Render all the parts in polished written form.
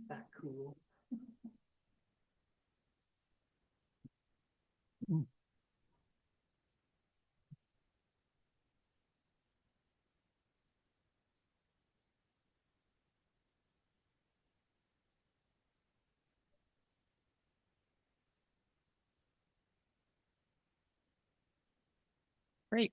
That cool. Great.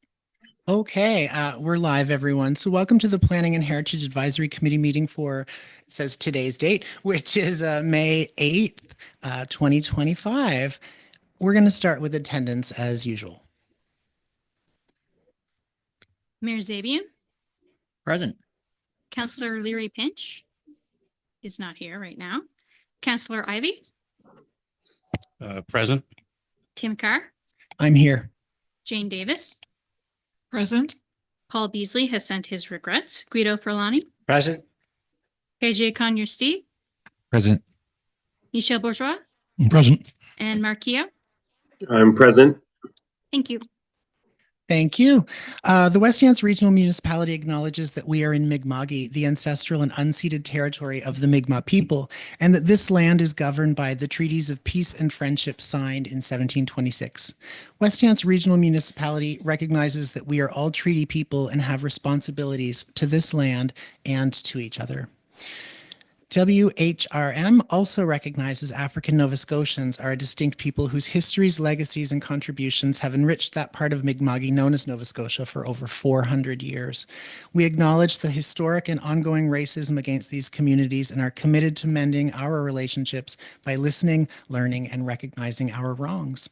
Okay, we're live, everyone. So welcome to the Planning and Heritage Advisory Committee meeting for, it says today's date, which is May 8th, 2025. We're going to start with attendance as usual. Mayor Zabian, Present. Councillor Leary Pinch is not here right now. Councillor Ivy, Present. Tim Carr, I'm here. Jane Davis, Present. Paul Beasley has sent his regrets. Guido Ferlani, Present. KJ Conyers-Steve, Present. Michelle Bourgeois, Present. and Mark Keogh. I'm present. Thank you. Thank you. The West Hants Regional Municipality acknowledges that we are in Mi'kma'ki, the ancestral and unceded territory of the Mi'kmaq people, and that this land is governed by the treaties of peace and friendship signed in 1726. West Hants Regional Municipality recognizes that we are all treaty people and have responsibilities to this land and to each other. WHRM also recognizes African Nova Scotians are a distinct people whose histories, legacies, and contributions have enriched that part of Mi'kma'ki known as Nova Scotia for over 400 years. We acknowledge the historic and ongoing racism against these communities and are committed to mending our relationships by listening, learning, and recognizing our wrongs.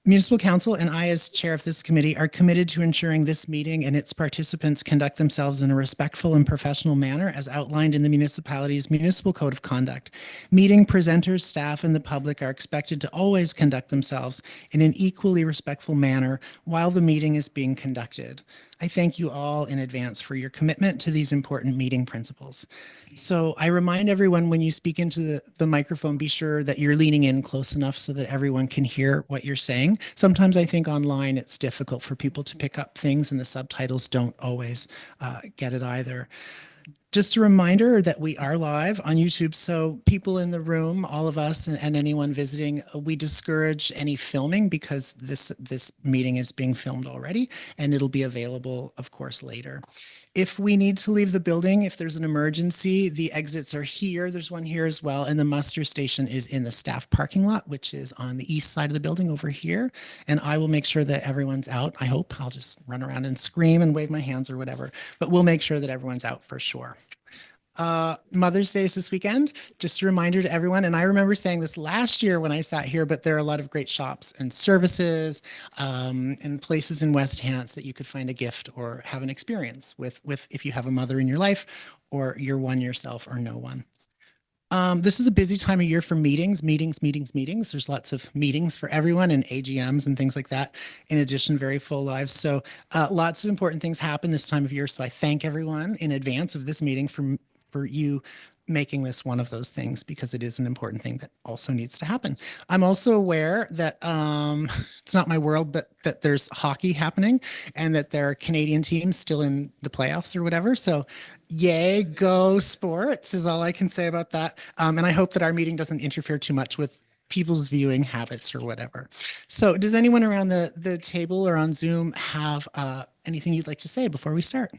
Municipal Council and I, as chair of this committee, are committed to ensuring this meeting and its participants conduct themselves in a respectful and professional manner as outlined in the municipality's Municipal Code of Conduct. Meeting presenters, staff, and the public are expected to always conduct themselves in an equally respectful manner while the meeting is being conducted. I thank you all in advance for your commitment to these important meeting principles. So I remind everyone when you speak into the microphone, be sure that you're leaning in close enough so that everyone can hear what you're saying. Sometimes I think online it's difficult for people to pick up things and the subtitles don't always get it either. Just a reminder that we are live on YouTube, so people in the room, all of us and anyone visiting, we discourage any filming because this meeting is being filmed already and it'll be available, of course, later. If we need to leave the building, if there's an emergency, the exits are here. There's one here as well. And the muster station is in the staff parking lot, which is on the east side of the building over here. And I will make sure that everyone's out. I hope I'll just run around and scream and wave my hands or whatever, but we'll make sure that everyone's out for sure. Mother's Day is this weekend. Just a reminder to everyone. And I remember saying this last year when I sat here, but there are a lot of great shops and services and places in West Hants that you could find a gift or have an experience with if you have a mother in your life or you're one yourself or no one. This is a busy time of year for meetings. There's lots of meetings for everyone and AGMs and things like that. In addition, very full lives. So lots of important things happen this time of year. So I thank everyone in advance of this meeting for you making this one of those things because it is an important thing that also needs to happen. I'm also aware that it's not my world, but that there's hockey happening and that there are Canadian teams still in the playoffs or whatever. So yay, go sports is all I can say about that. And I hope that our meeting doesn't interfere too much with people's viewing habits or whatever. So does anyone around the table or on Zoom have anything you'd like to say before we start?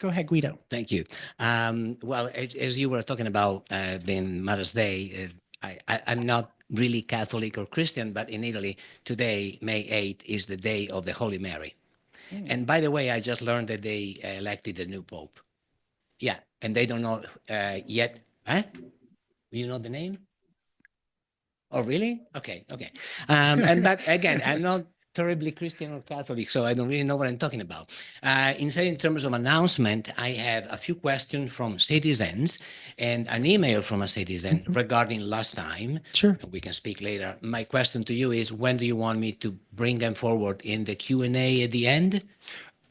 Go ahead, Guido. Thank you. Well, as you were talking about being Mother's Day, I'm not really Catholic or Christian, but in Italy today, May 8th, is the day of the Holy Mary. And by the way, I just learned that they elected a new pope. Yeah, and they don't know yet. Huh? You know the name? Oh, really? Okay. And but again, I'm not terribly Christian or Catholic, so I don't really know what I'm talking about. Instead, in terms of announcement, I have a few questions from citizens and an email from a citizen regarding last time. Sure. We can speak later. My question to you is, when do you want me to bring them forward in the Q&A at the end?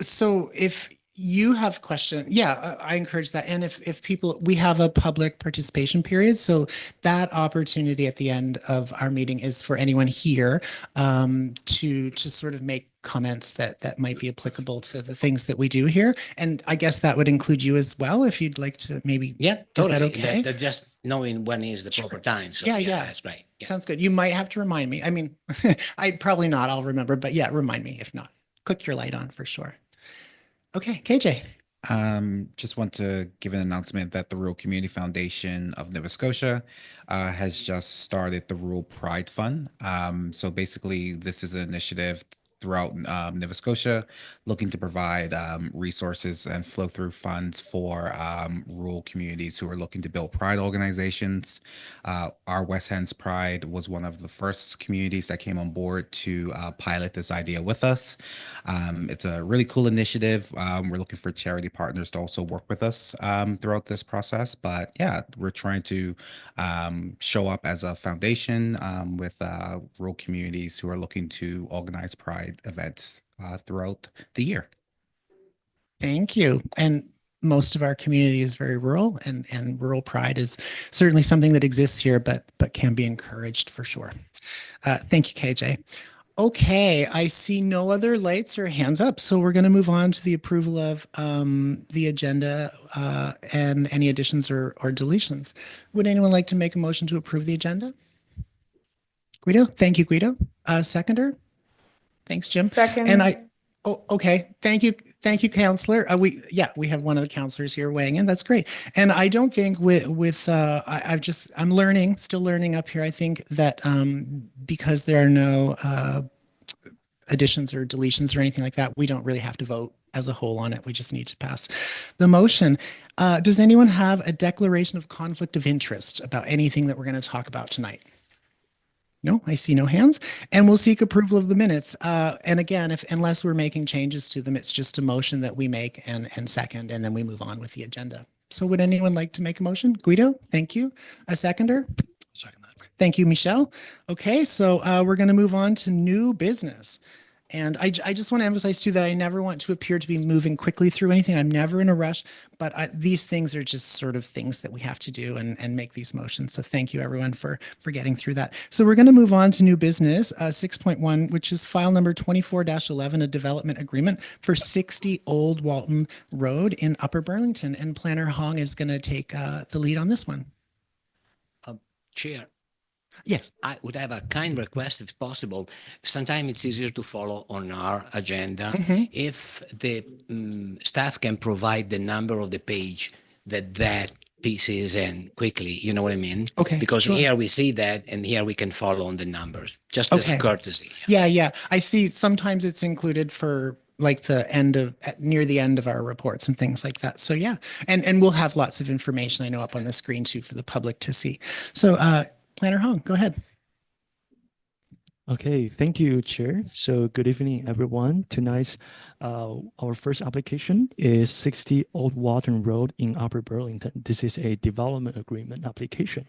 So if you have questions, yeah, I encourage that. And if people, we have a public participation period. So that opportunity at the end of our meeting is for anyone here to sort of make comments that might be applicable to the things that we do here. And I guess that would include you as well, if you'd like to maybe. Yeah, Is totally. that okay? Just knowing when is the Sure. proper time. So Yeah. that's great. Yeah. Sounds good. You might have to remind me. I mean, I probably not. I'll remember, but yeah, remind me if not. Click your light on for sure. Okay, KJ. Just want to give an announcement that the Rural Community Foundation of Nova Scotia has just started the Rural Pride Fund. So basically, this is an initiative throughout Nova Scotia looking to provide resources and flow through funds for rural communities who are looking to build pride organizations. Our West Hands Pride was one of the first communities that came on board to pilot this idea with us. It's a really cool initiative. We're looking for charity partners to also work with us throughout this process. But yeah, we're trying to show up as a foundation with rural communities who are looking to organize pride events throughout the year. Thank you. And most of our community is very rural, and rural pride is certainly something that exists here, but can be encouraged for sure. Thank you, KJ. Okay, I see no other lights or hands up, so we're going to move on to the approval of the agenda and any additions or deletions. Would anyone like to make a motion to approve the agenda? Guido, thank you, Guido. Seconder? Thanks, Jim. Second. And okay. Thank you, Counselor. We have one of the counselors here weighing in. That's great. And I don't think I'm still learning up here. I think that because there are no additions or deletions or anything like that, we don't really have to vote as a whole on it. We just need to pass the motion. Does anyone have a declaration of conflict of interest about anything that we're going to talk about tonight? No, I see no hands, and we'll seek approval of the minutes. And again, unless we're making changes to them, it's just a motion that we make and second, and then we move on with the agenda. So would anyone like to make a motion? Guido, thank you. A seconder? Second that. Thank you, Michelle. Okay, so we're going to move on to new business. And I just want to emphasize too that I never want to appear to be moving quickly through anything. I'm never in a rush, but these things are just sort of things that we have to do and make these motions. So thank you everyone for getting through that. So we're going to move on to new business 6.1, which is file number 24-11, a development agreement for 60 Old Walton Road in Upper Burlington. And Planner Hong is going to take the lead on this one. Chair, Yes. I would have a kind request if possible. Sometimes it's easier to follow on our agenda. Mhm. If the staff can provide the number of the page that piece is in quickly, you know what I mean? Okay, Because sure. here we see that and here we can follow on the numbers, just as a Okay. courtesy. Yeah. I see sometimes it's included for like near the end of our reports and things like that. So yeah, and we'll have lots of information I know up on the screen too for the public to see. So Planner Hong, go ahead. Okay, thank you, Chair. So good evening, everyone. Tonight's our first application is 60 Old Walton Road in Upper Burlington. This is a development agreement application.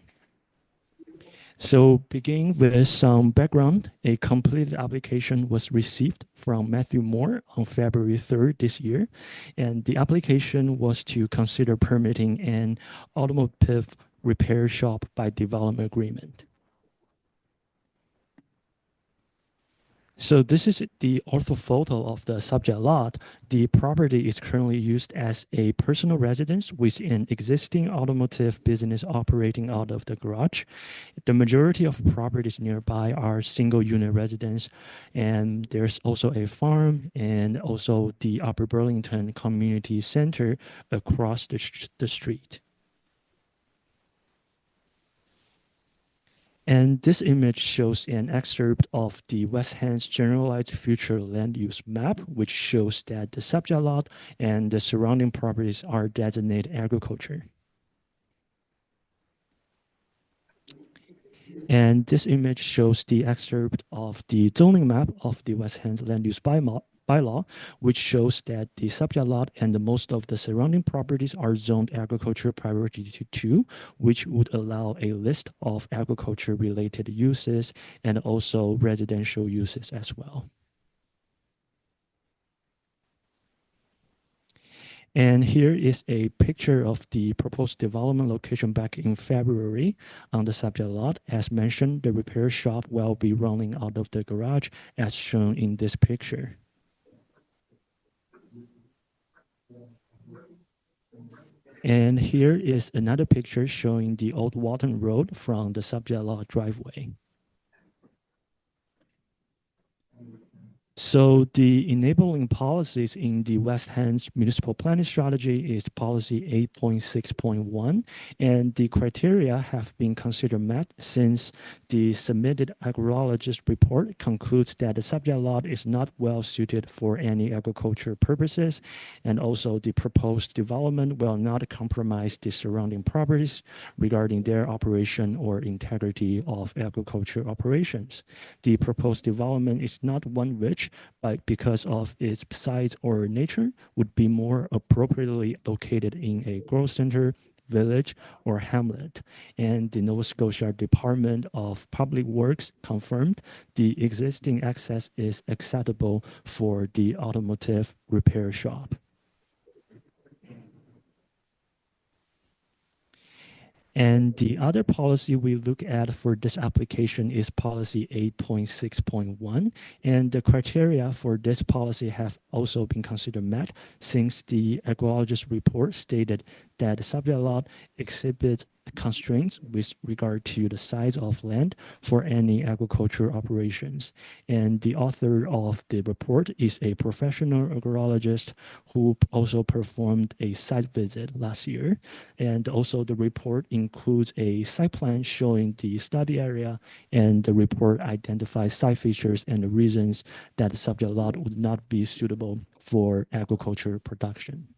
So begin with some background. A completed application was received from Matthew Moore on February 3rd this year. And the application was to consider permitting an automotive repair shop by development agreement. So this is the orthophoto of the subject lot. The property is currently used as a personal residence with an existing automotive business operating out of the garage. The majority of properties nearby are single unit residence, and there's also a farm and also the Upper Burlington Community Center across the street. And this image shows an excerpt of the West Hands Generalized Future Land Use Map, which shows that the subject lot and the surrounding properties are designated agriculture. And this image shows the excerpt of the zoning map of the West Hands Land Use Bylaw, which shows that the subject lot and most of the surrounding properties are zoned agriculture priority 2, which would allow a list of agriculture related uses and also residential uses as well. And here is a picture of the proposed development location back in February on the subject lot. As mentioned, the repair shop will be running out of the garage as shown in this picture. And here is another picture showing the old Walton Road from the subject lot driveway. So the enabling policies in the West Hand's municipal planning strategy is policy 8.6.1, and the criteria have been considered met since the submitted agrologist report concludes that the subject lot is not well suited for any agriculture purposes, and also the proposed development will not compromise the surrounding properties regarding their operation or integrity of agriculture operations. The proposed development is not one which, but because of its size or nature, would be more appropriately located in a growth center, village, or hamlet. And the Nova Scotia Department of Public Works confirmed the existing access is acceptable for the automotive repair shop. And the other policy we look at for this application is policy 8.6.1. And the criteria for this policy have also been considered met since the agrologist report stated that the subject lot exhibits constraints with regard to the size of land for any agriculture operations. And the author of the report is a professional agrologist who also performed a site visit last year. And also the report includes a site plan showing the study area, and the report identifies site features and the reasons that the subject lot would not be suitable for agriculture production.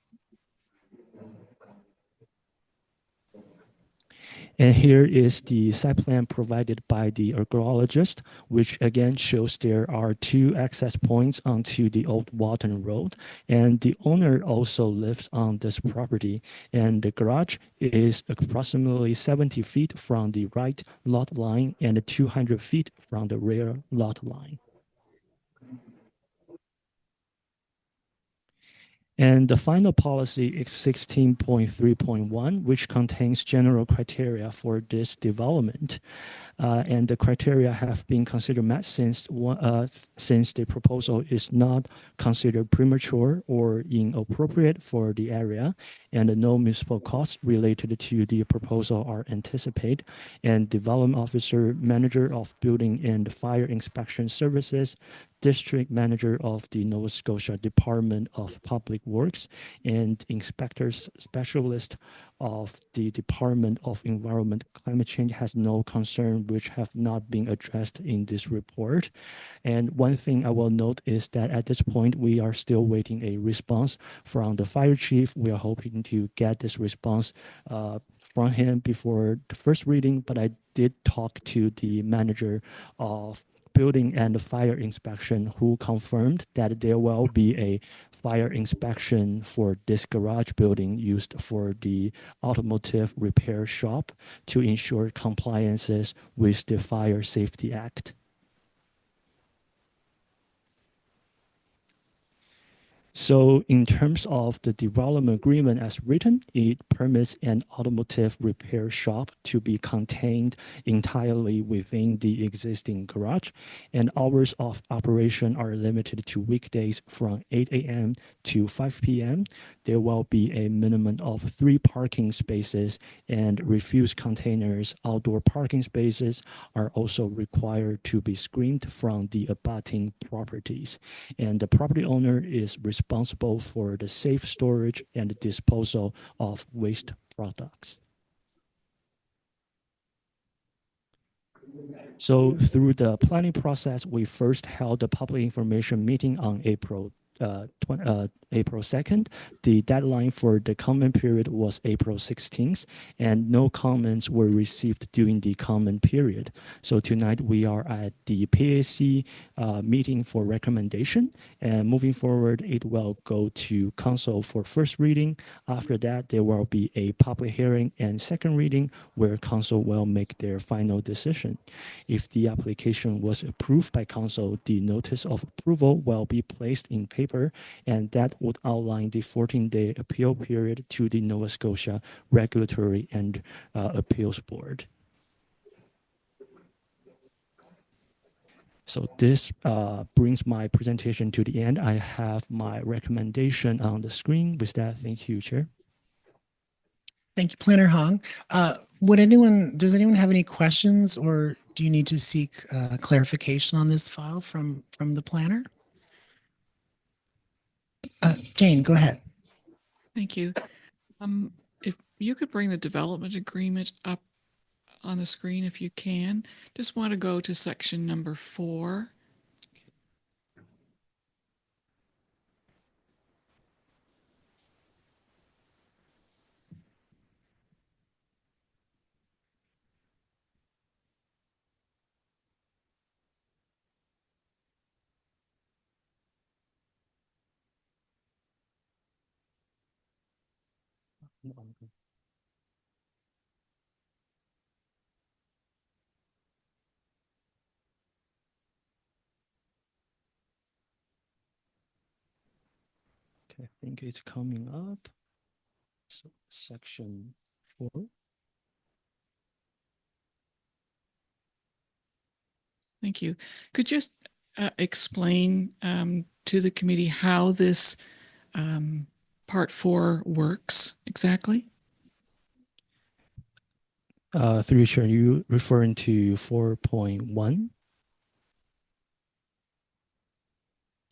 And here is the site plan provided by the agrologist, which again shows there are 2 access points onto the old Walton Road. And the owner also lives on this property. And the garage is approximately 70 feet from the right lot line and 200 feet from the rear lot line. And the final policy is 16.3.1, which contains general criteria for this development. And the criteria have been considered met since the proposal is not considered premature or inappropriate for the area, and no municipal costs related to the proposal are anticipated. And development officer, manager of building and fire inspection services, district manager of the Nova Scotia Department of Public Works, and inspectors specialist of the Department of Environment Climate Change has no concern which have not been addressed in this report. And one thing I will note is that at this point, we are still waiting a response from the fire chief. We are hoping to get this response from him before the first reading, but I did talk to the manager of building and fire inspection who confirmed that there will be a fire inspection for this garage building used for the automotive repair shop to ensure compliances with the Fire Safety Act. So in terms of the development agreement as written, it permits an automotive repair shop to be contained entirely within the existing garage, and hours of operation are limited to weekdays from 8 a.m. to 5 p.m. There will be a minimum of 3 parking spaces, and refuse containers, outdoor parking spaces are also required to be screened from the abutting properties. And the property owner is responsible for the safe storage and disposal of waste products. So through the planning process, we first held a public information meeting on April 2nd. The deadline for the comment period was April 16th, and no comments were received during the comment period. So tonight we are at the PAC meeting for recommendation, and moving forward, it will go to council for first reading. After that, there will be a public hearing and second reading where council will make their final decision. If the application was approved by council, the notice of approval will be placed in paper, and that would outline the 14-day appeal period to the Nova Scotia Regulatory and Appeals Board. So this brings my presentation to the end. I have my recommendation on the screen. With that, thank you, Chair. Thank you, Planner Hong. Does anyone have any questions, or do you need to seek clarification on this file from the planner? Jane, go ahead. Thank you. If you could bring the development agreement up on the screen, if you can, just want to go to section number 4. Okay, I think it's coming up. So section 4. Thank you. Could you just explain to the committee how this part 4 works exactly? Through your chair, you referring to 4.1?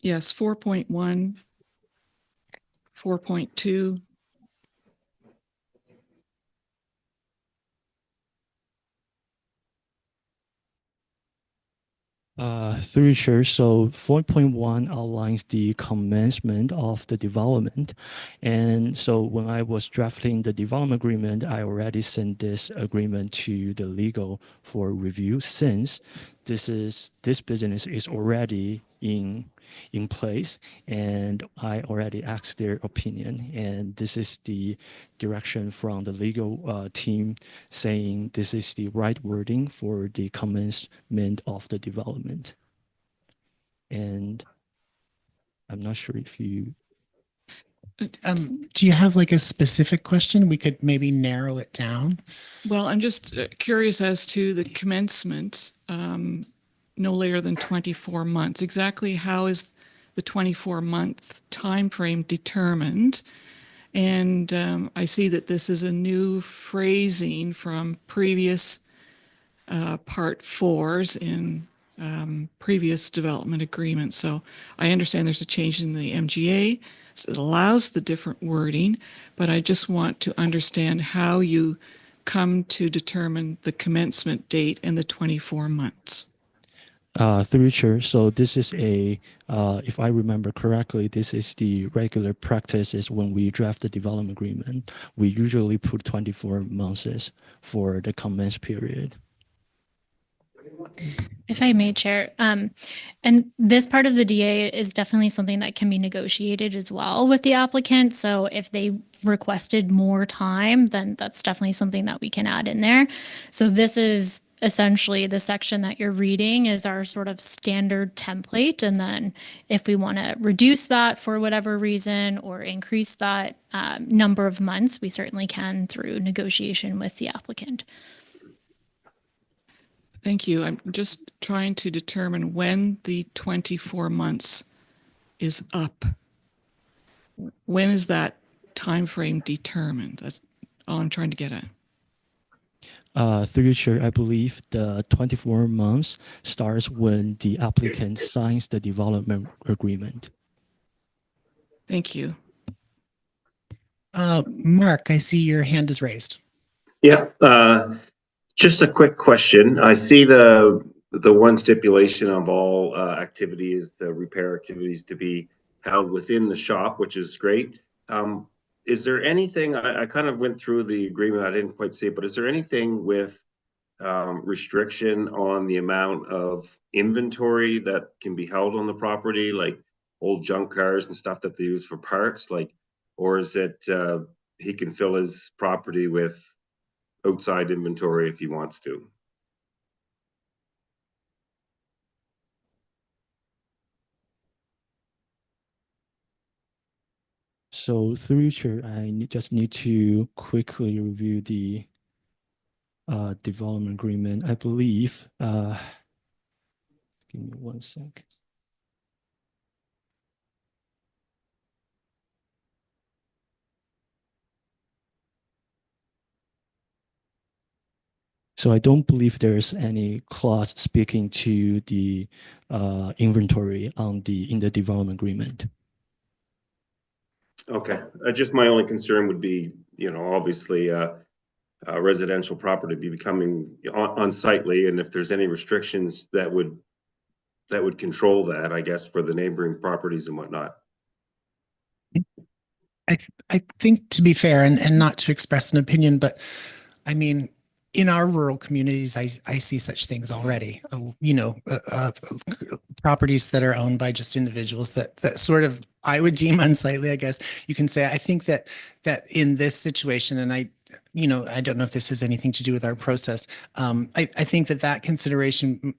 Yes, 4.1, 4.2. Through your chair, so 4.1 outlines the commencement of the development. And so when I was drafting the development agreement, I already sent this agreement to the legal for review, since this business is already in place, and I already asked their opinion, and this is the direction from the legal team, saying this is the right wording for the commencement of the development. And I'm not sure if you Do you have like a specific question? We could maybe narrow it down. Well, I'm just curious as to the commencement, no later than 24 months. Exactly how is the 24-month time frame determined? And I see that this is a new phrasing from previous part 4s in previous development agreements. So I understand there's a change in the MGA, so it allows the different wording, but I just want to understand how you come to determine the commencement date and the 24 months. through your chair, so this is if I remember correctly, this is the regular practice is when we draft the development agreement, we usually put 24 months for the commence period. If I may, Chair, and this part of the DA is definitely something that can be negotiated as well with the applicant. So if they requested more time, then that's definitely something that we can add in there. So this is essentially the section that you're reading is our sort of standard template. And then if we want to reduce that for whatever reason or increase that number of months, we certainly can through negotiation with the applicant. Thank you. I'm just trying to determine when the 24 months is up. When is that time frame determined? That's all I'm trying to get at. Through your chair, I believe the 24 months starts when the applicant signs the development agreement. Thank you. Mark, I see your hand is raised. Yeah, just a quick question. I see the one stipulation of all activities, the repair activities to be held within the shop, which is great. Is there anything, I kind of went through the agreement, I didn't quite see it, but is there anything with restriction on the amount of inventory that can be held on the property, like old junk cars and stuff that they use for parts, like, or is it he can fill his property with outside inventory if he wants to? So through your chair, just need to quickly review the development agreement. I believe, give me 1 sec. So I don't believe there's any clause speaking to the inventory in the development agreement. Okay, just my only concern would be, obviously, residential property be becoming unsightly, and if there's any restrictions that would control that, I guess, for the neighboring properties and whatnot. I think, to be fair, and not to express an opinion, but I mean, in our rural communities, I see such things already. Properties that are owned by just individuals that sort of I would deem unsightly, I guess you can say. I think that in this situation, and I don't know if this has anything to do with our process. I think that consideration,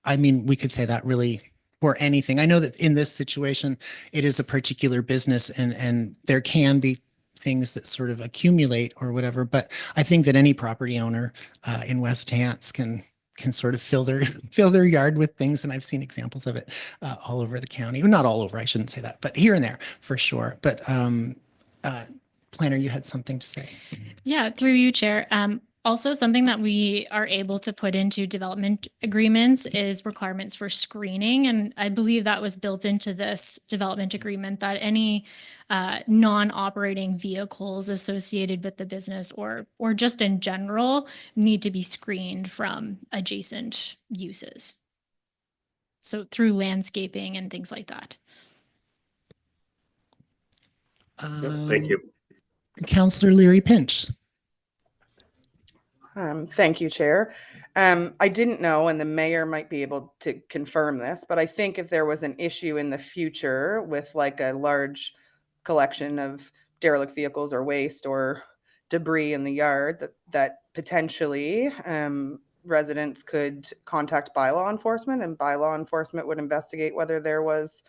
I mean, we could say that really for anything. I know that in this situation, it is a particular business, and there can be things that sort of accumulate or whatever. But I think that any property owner in West Hants can sort of fill their yard with things, and I've seen examples of it all over the county. Well, not all over, I shouldn't say that, but here and there for sure. But Planner, you had something to say. Yeah, through you, Chair. Also, something that we are able to put into development agreements is requirements for screening. And I believe that was built into this development agreement, that any non-operating vehicles associated with the business or just in general need to be screened from adjacent uses. So through landscaping and things like that. Thank you. Councillor Leary Pinch. Thank you, Chair. I didn't know, and the mayor might be able to confirm this, but I think if there was an issue in the future with like a large collection of derelict vehicles or waste or debris in the yard, that potentially residents could contact bylaw enforcement, and bylaw enforcement would investigate whether there was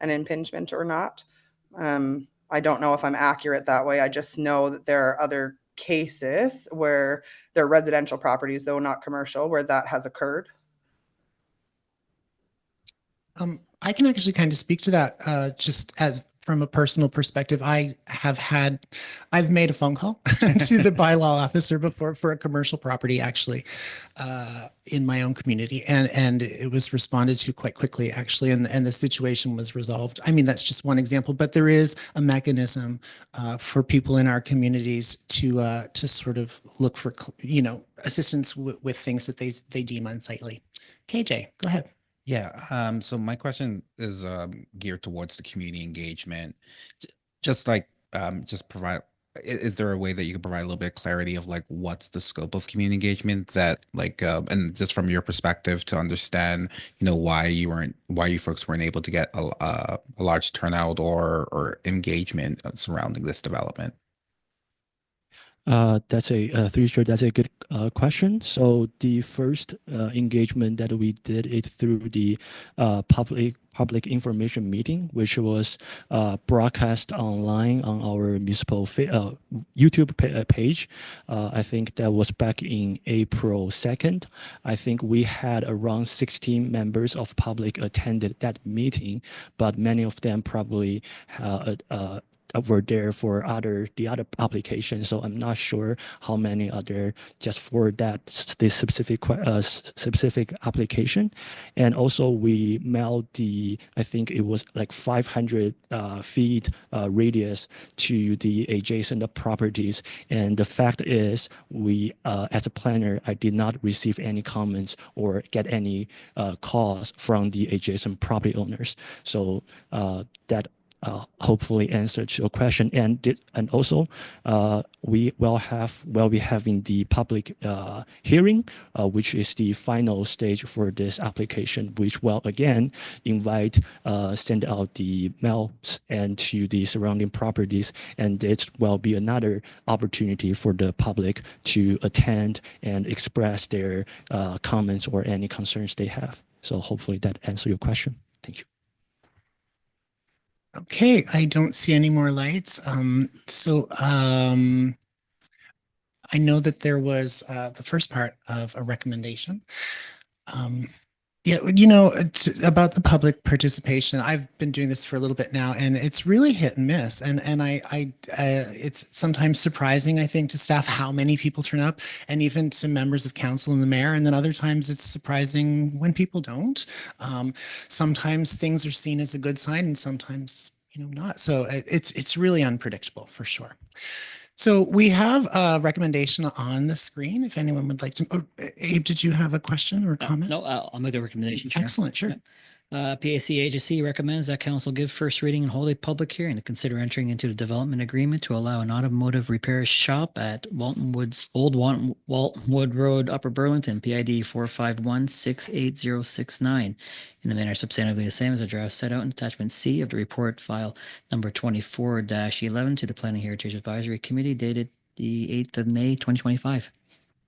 an impingement or not. I don't know if I'm accurate that way. I just know that there are other cases where they're residential properties, though not commercial, where that has occurred. I can actually kind of speak to that just as from a personal perspective. I've made a phone call to the bylaw officer before for a commercial property, actually, in my own community, and it was responded to quite quickly, actually, and the situation was resolved. I mean, that's just one example, but there is a mechanism for people in our communities to sort of look for assistance with things that they deem unsightly. KJ, go ahead. Yeah, so my question is geared towards the community engagement. Just provide, is there a way that you can provide a little bit of clarity of like what's the scope of community engagement that and just from your perspective to understand, why you folks weren't able to get a large turnout or engagement surrounding this development? That's a good question. So the first engagement that we did it through the public information meeting, which was broadcast online on our municipal YouTube page. I think that was back in April 2nd. I think we had around 16 members of public attended that meeting, but many of them probably were there for the other applications. So I'm not sure how many are there just for this specific application. And also we mailed I think it was like 500 feet radius to the adjacent properties. And the fact is, we as a planner, I did not receive any comments or get any calls from the adjacent property owners. So that hopefully answered your question. And also we will be having the public hearing, which is the final stage for this application, which will again send out the mails and to the surrounding properties, and it will be another opportunity for the public to attend and express their comments or any concerns they have. So hopefully that answers your question. Thank you. Okay, I don't see any more lights. I know that there was the first part of a recommendation. Yeah, you know, about the public participation, I've been doing this for a little bit now, and it's really hit and miss. And it's sometimes surprising, I think, to staff how many people turn up, and even to members of council and the mayor. And then other times it's surprising when people don't. Sometimes things are seen as a good sign, and sometimes, you know, not. So it's really unpredictable for sure. So we have a recommendation on the screen. If anyone would like to, oh, Abe, did you have a question or comment? No, I'll make the recommendation, Chair. Excellent, sure. PAC agency recommends that council give first reading and hold a public hearing to consider entering into the development agreement to allow an automotive repair shop at Walton Wood Road, Upper Burlington, PID 451-68069. In the manner substantively the same as the draft set out in attachment C of the report file number 24-11 to the Planning Heritage Advisory Committee dated the 8th of May, 2025.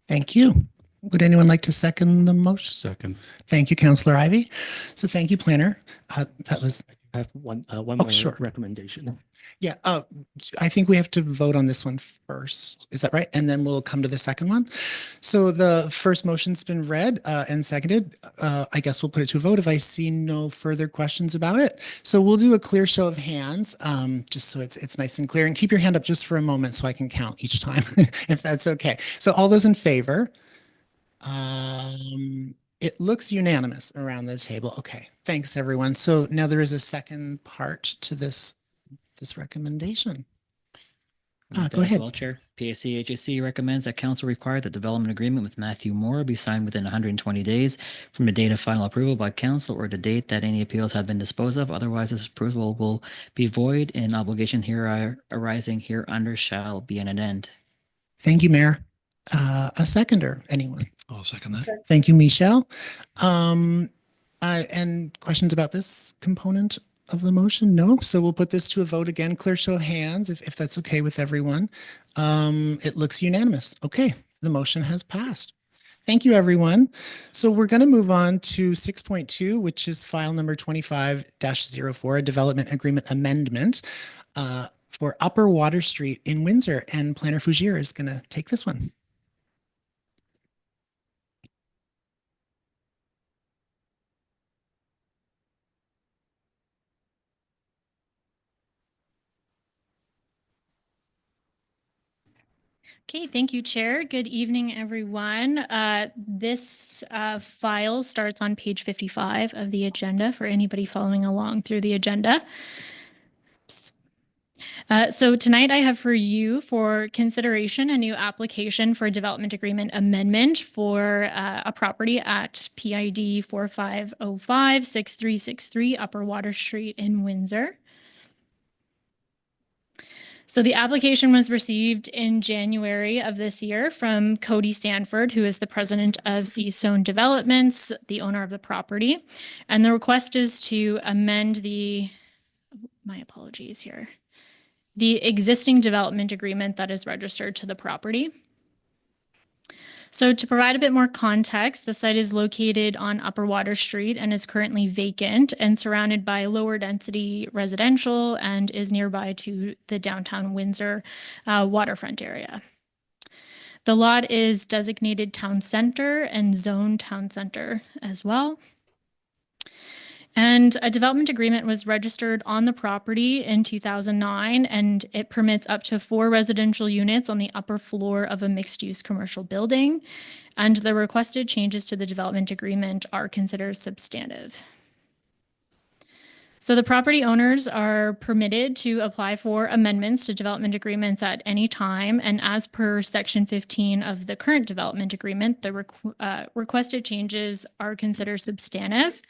Thank you. Would anyone like to second the motion? Second. Thank you, Councillor Ivy. So thank you, planner. That was, I have one Oh, more sure. recommendation. yeah, I think we have to vote on this one first. Is that right? And then we'll come to the second one. So the first motion's been read and seconded. I guess we'll put it to a vote if I see no further questions about it. So we'll do a clear show of hands, just so it's nice and clear. And keep your hand up just for a moment so I can count each time, if that's okay. So all those in favor? It looks unanimous around the table. Okay, thanks everyone. So now there is a second part to this recommendation. Go ahead. Well, Chair. PSC HSC recommends that council require the development agreement with Matthew Moore be signed within 120 days from the date of final approval by council or the date that any appeals have been disposed of. Otherwise, this approval will be void and obligation here arising here under shall be an end. Thank you, Mayor. A seconder, anyone? I'll second that. Thank you, Michelle. And questions about this component of the motion? No. So we'll put this to a vote again. Clear show of hands, if that's okay with everyone. It looks unanimous. Okay, the motion has passed. Thank you, everyone. So we're going to move on to 6.2, which is file number 25-04, a development agreement amendment for Upper Water Street in Windsor. And Planner Fougere is going to take this one. Okay, thank you, Chair. Good evening, everyone. This file starts on page 55 of the agenda for anybody following along through the agenda. So tonight I have for you for consideration a new application for a development agreement amendment for a property at PID 4505-6363 Upper Water Street in Windsor. So the application was received in January of this year from Cody Stanford, who is the president of Seastone Developments, the owner of the property. And the request is to amend the existing development agreement that is registered to the property. So to provide a bit more context, the site is located on Upper Water Street and is currently vacant and surrounded by lower density residential and is nearby to the downtown Windsor waterfront area. The lot is designated town center and zoned town center as well. And a development agreement was registered on the property in 2009, and it permits up to 4 residential units on the upper floor of a mixed-use commercial building. And the requested changes to the development agreement are considered substantive. So the property owners are permitted to apply for amendments to development agreements at any time. And as per section 15 of the current development agreement, the requested changes are considered substantive.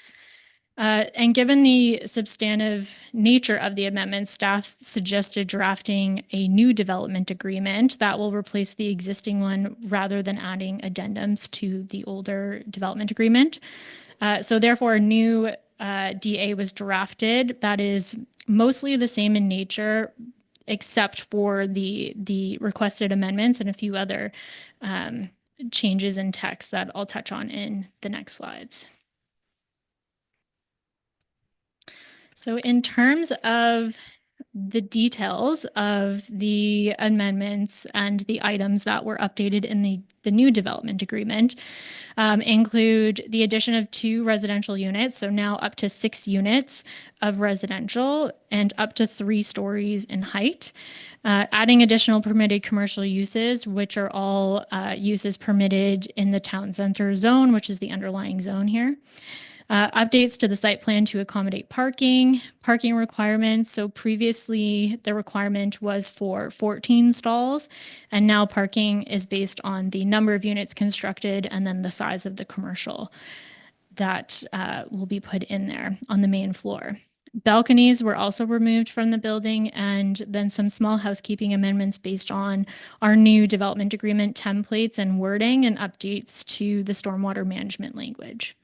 And given the substantive nature of the amendment, staff suggested drafting a new development agreement that will replace the existing one rather than adding addendums to the older development agreement. So therefore, a new DA was drafted that is mostly the same in nature, except for the requested amendments and a few other changes in text that I'll touch on in the next slides. So in terms of the details of the amendments and the items that were updated in the new development agreement include the addition of 2 residential units, so now up to 6 units of residential and up to 3 stories in height. Adding additional permitted commercial uses, which are all uses permitted in the town center zone, which is the underlying zone here. Updates to the site plan to accommodate parking requirements. So previously the requirement was for 14 stalls, and now parking is based on the number of units constructed and then the size of the commercial that will be put in there on the main floor. Balconies were also removed from the building, and then some small housekeeping amendments based on our new development agreement templates and wording and updates to the stormwater management language.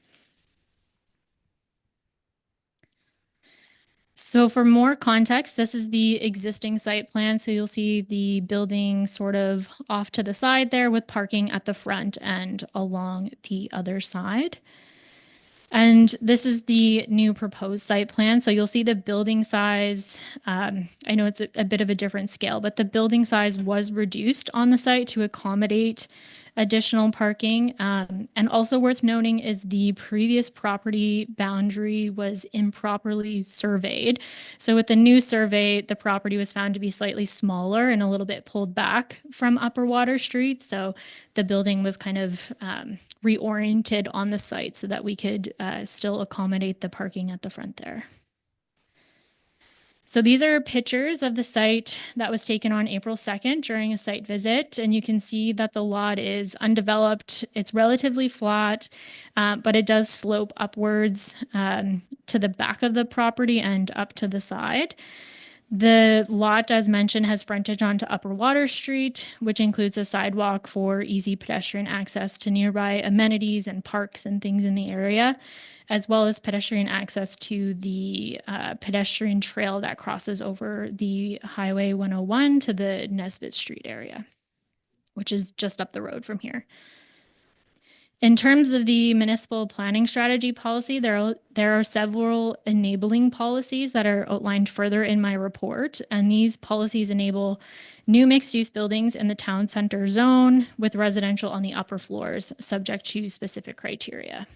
So for more context, this is the existing site plan. So you'll see the building sort of off to the side there with parking at the front and along the other side. And this is the new proposed site plan. So you'll see the building size. I know it's a bit of a different scale, but the building size was reduced on the site to accommodate additional parking. And also worth noting is the previous property boundary was improperly surveyed. So with the new survey, the property was found to be slightly smaller and a little bit pulled back from Upper Water Street. So the building was kind of reoriented on the site so that we could still accommodate the parking at the front there. So these are pictures of the site that was taken on April 2nd during a site visit. And you can see that the lot is undeveloped. It's relatively flat, but it does slope upwards to the back of the property and up to the side. The lot, as mentioned, has frontage onto Upper Water Street, which includes a sidewalk for easy pedestrian access to nearby amenities and parks and things in the area, as well as pedestrian access to the pedestrian trail that crosses over the Highway 101 to the Nesbitt Street area, which is just up the road from here. In terms of the municipal planning strategy policy, there are several enabling policies that are outlined further in my report, and these policies enable new mixed-use buildings in the town center zone with residential on the upper floors, subject to specific criteria.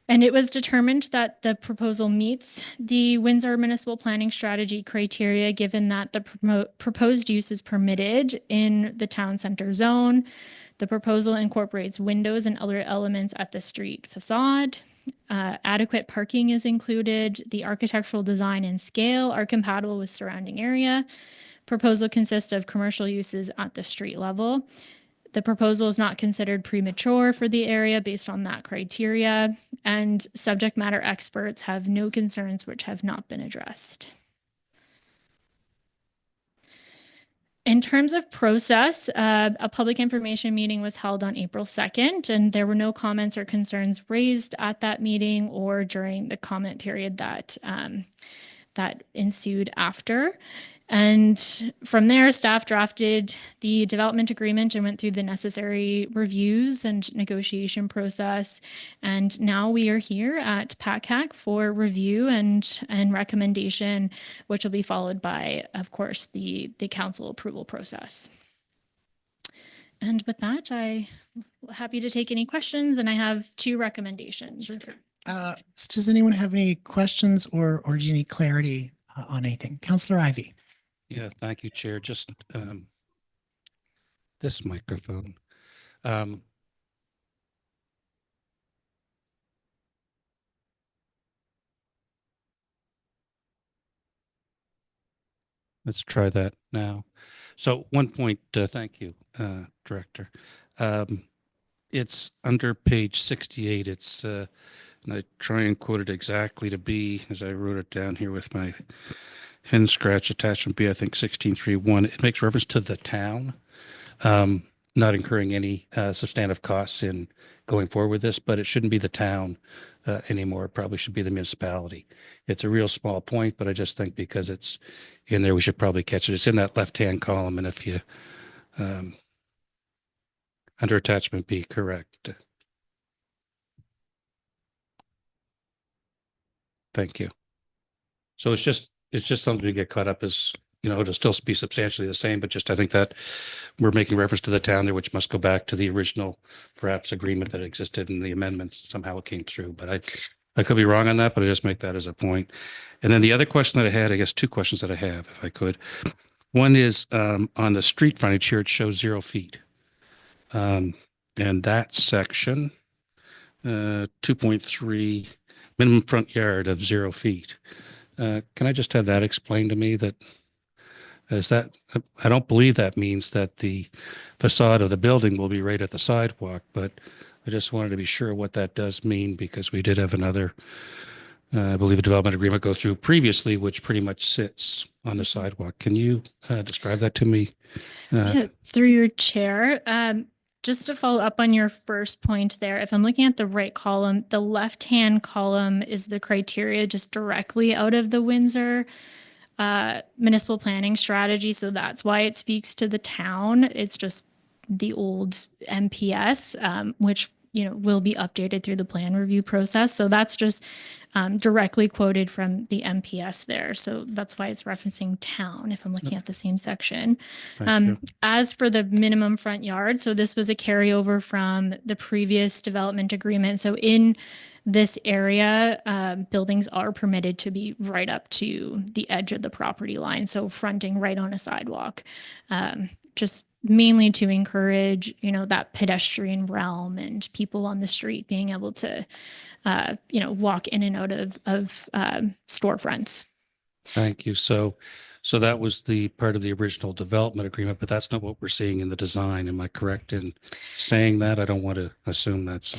And it was determined that the proposal meets the Windsor Municipal Planning Strategy criteria, given that the proposed use is permitted in the town center zone. The proposal incorporates windows and other elements at the street facade. Adequate parking is included. The architectural design and scale are compatible with surrounding area. Proposal consists of commercial uses at the street level. The proposal is not considered premature for the area based on that criteria, and subject matter experts have no concerns which have not been addressed. In terms of process, a public information meeting was held on April 2nd, and there were no comments or concerns raised at that meeting or during the comment period that ensued after. And from there, staff drafted the development agreement and went through the necessary reviews and negotiation process. And now we are here at PACAC for review and recommendation, which will be followed by, of course, the council approval process. And with that, I'm happy to take any questions, and I have 2 recommendations. Sure. Does anyone have any questions or do you need clarity on anything? Councillor Ivey. Yeah, thank you, Chair. Just this microphone. Let's try that now. So 1 point, thank you, Director. It's under page 68. It's, and I try and quote it exactly to be, as I wrote it down here with my hen scratch attachment B, I think 16.3.1. It makes reference to the town, not incurring any substantive costs in going forward with this, but it shouldn't be the town anymore. It probably should be the municipality. It's a real small point, but I just think because it's in there, we should probably catch it. It's in that left-hand column, and if you, under attachment B, correct. Thank you. So it's just it's just something to get caught up as, it'll still be substantially the same, but just I think that we're making reference to the town there, which must go back to the original perhaps agreement that existed in the amendments. Somehow it came through, but I could be wrong on that, but I just make that as a point. And then the other question that I had, I guess two questions that I have, if I could. One is on the street frontage here, it shows 0 feet. And that section, 2.3 minimum front yard of 0 feet. Can I just have that explained to me? I don't believe that means that the facade of the building will be right at the sidewalk, but I just wanted to be sure what that does mean, because we did have another, I believe, a development agreement go through previously, which pretty much sits on the sidewalk. Can you describe that to me? Yeah, through your chair. Just to follow up on your first point there, if I'm looking at the right column, the left-hand column is the criteria just directly out of the Windsor municipal planning strategy. So that's why it speaks to the town. It's just the old MPS, which, will be updated through the plan review process. So that's just directly quoted from the MPS there. So that's why it's referencing town if I'm looking at the same section. As for the minimum front yard, so this was a carryover from the previous development agreement. So in this area, buildings are permitted to be right up to the edge of the property line. So fronting right on a sidewalk, just mainly to encourage, that pedestrian realm and people on the street being able to, walk in and out of storefronts. Thank you. So that was the part of the original development agreement, but that's not what we're seeing in the design. Am I correct in saying that? I don't want to assume that's.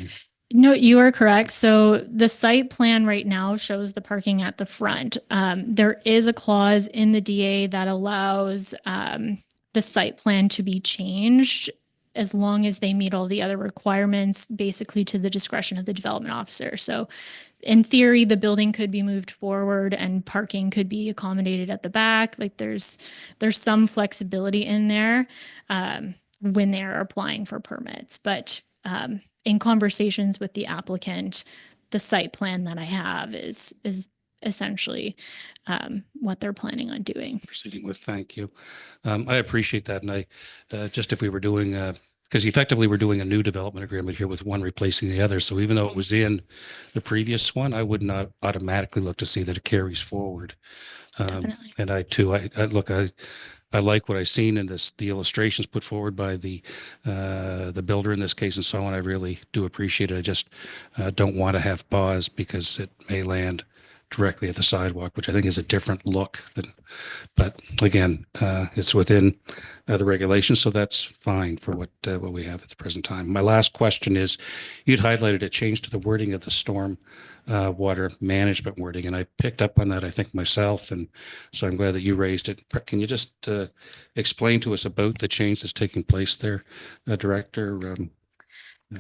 No, you are correct. So the site plan right now shows the parking at the front. There is a clause in the DA that allows the site plan to be changed as long as they meet all the other requirements, basically to the discretion of the development officer. So in theory, the building could be moved forward and parking could be accommodated at the back. Like there's some flexibility in there when they're applying for permits. But in conversations with the applicant, the site plan that I have is essentially what they're planning on doing. Proceeding with, thank you. I appreciate that. And I just, if we were doing, because effectively we're doing a new development agreement here with one replacing the other. So even though it was in the previous one, I would not automatically look to see that it carries forward. Definitely. And I too, I like what I've seen in the illustrations put forward by the builder in this case and so on. I really do appreciate it. I just don't want to have pause because it may land directly at the sidewalk, which I think is a different look but again, it's within the regulations, so that's fine for what we have at the present time. My last question is, you'd highlighted a change to the wording of the storm water management wording, and I picked up on that, I think, myself, and so I'm glad that you raised it. Can you just explain to us about the change that's taking place there, Director?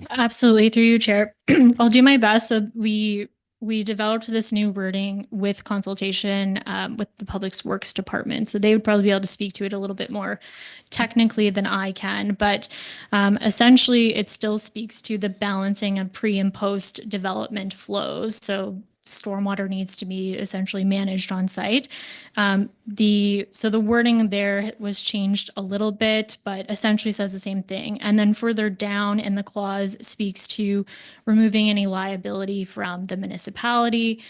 Absolutely, through you, Chair. I'll do my best. So we developed this new wording with consultation with the Public Works Department. So they would probably be able to speak to it a little bit more technically than I can. But essentially, it still speaks to the balancing of pre and post development flows. So stormwater needs to be essentially managed on site. So the wording there was changed a little bit, but essentially says the same thing. And then further down in the clause speaks to removing any liability from the municipality.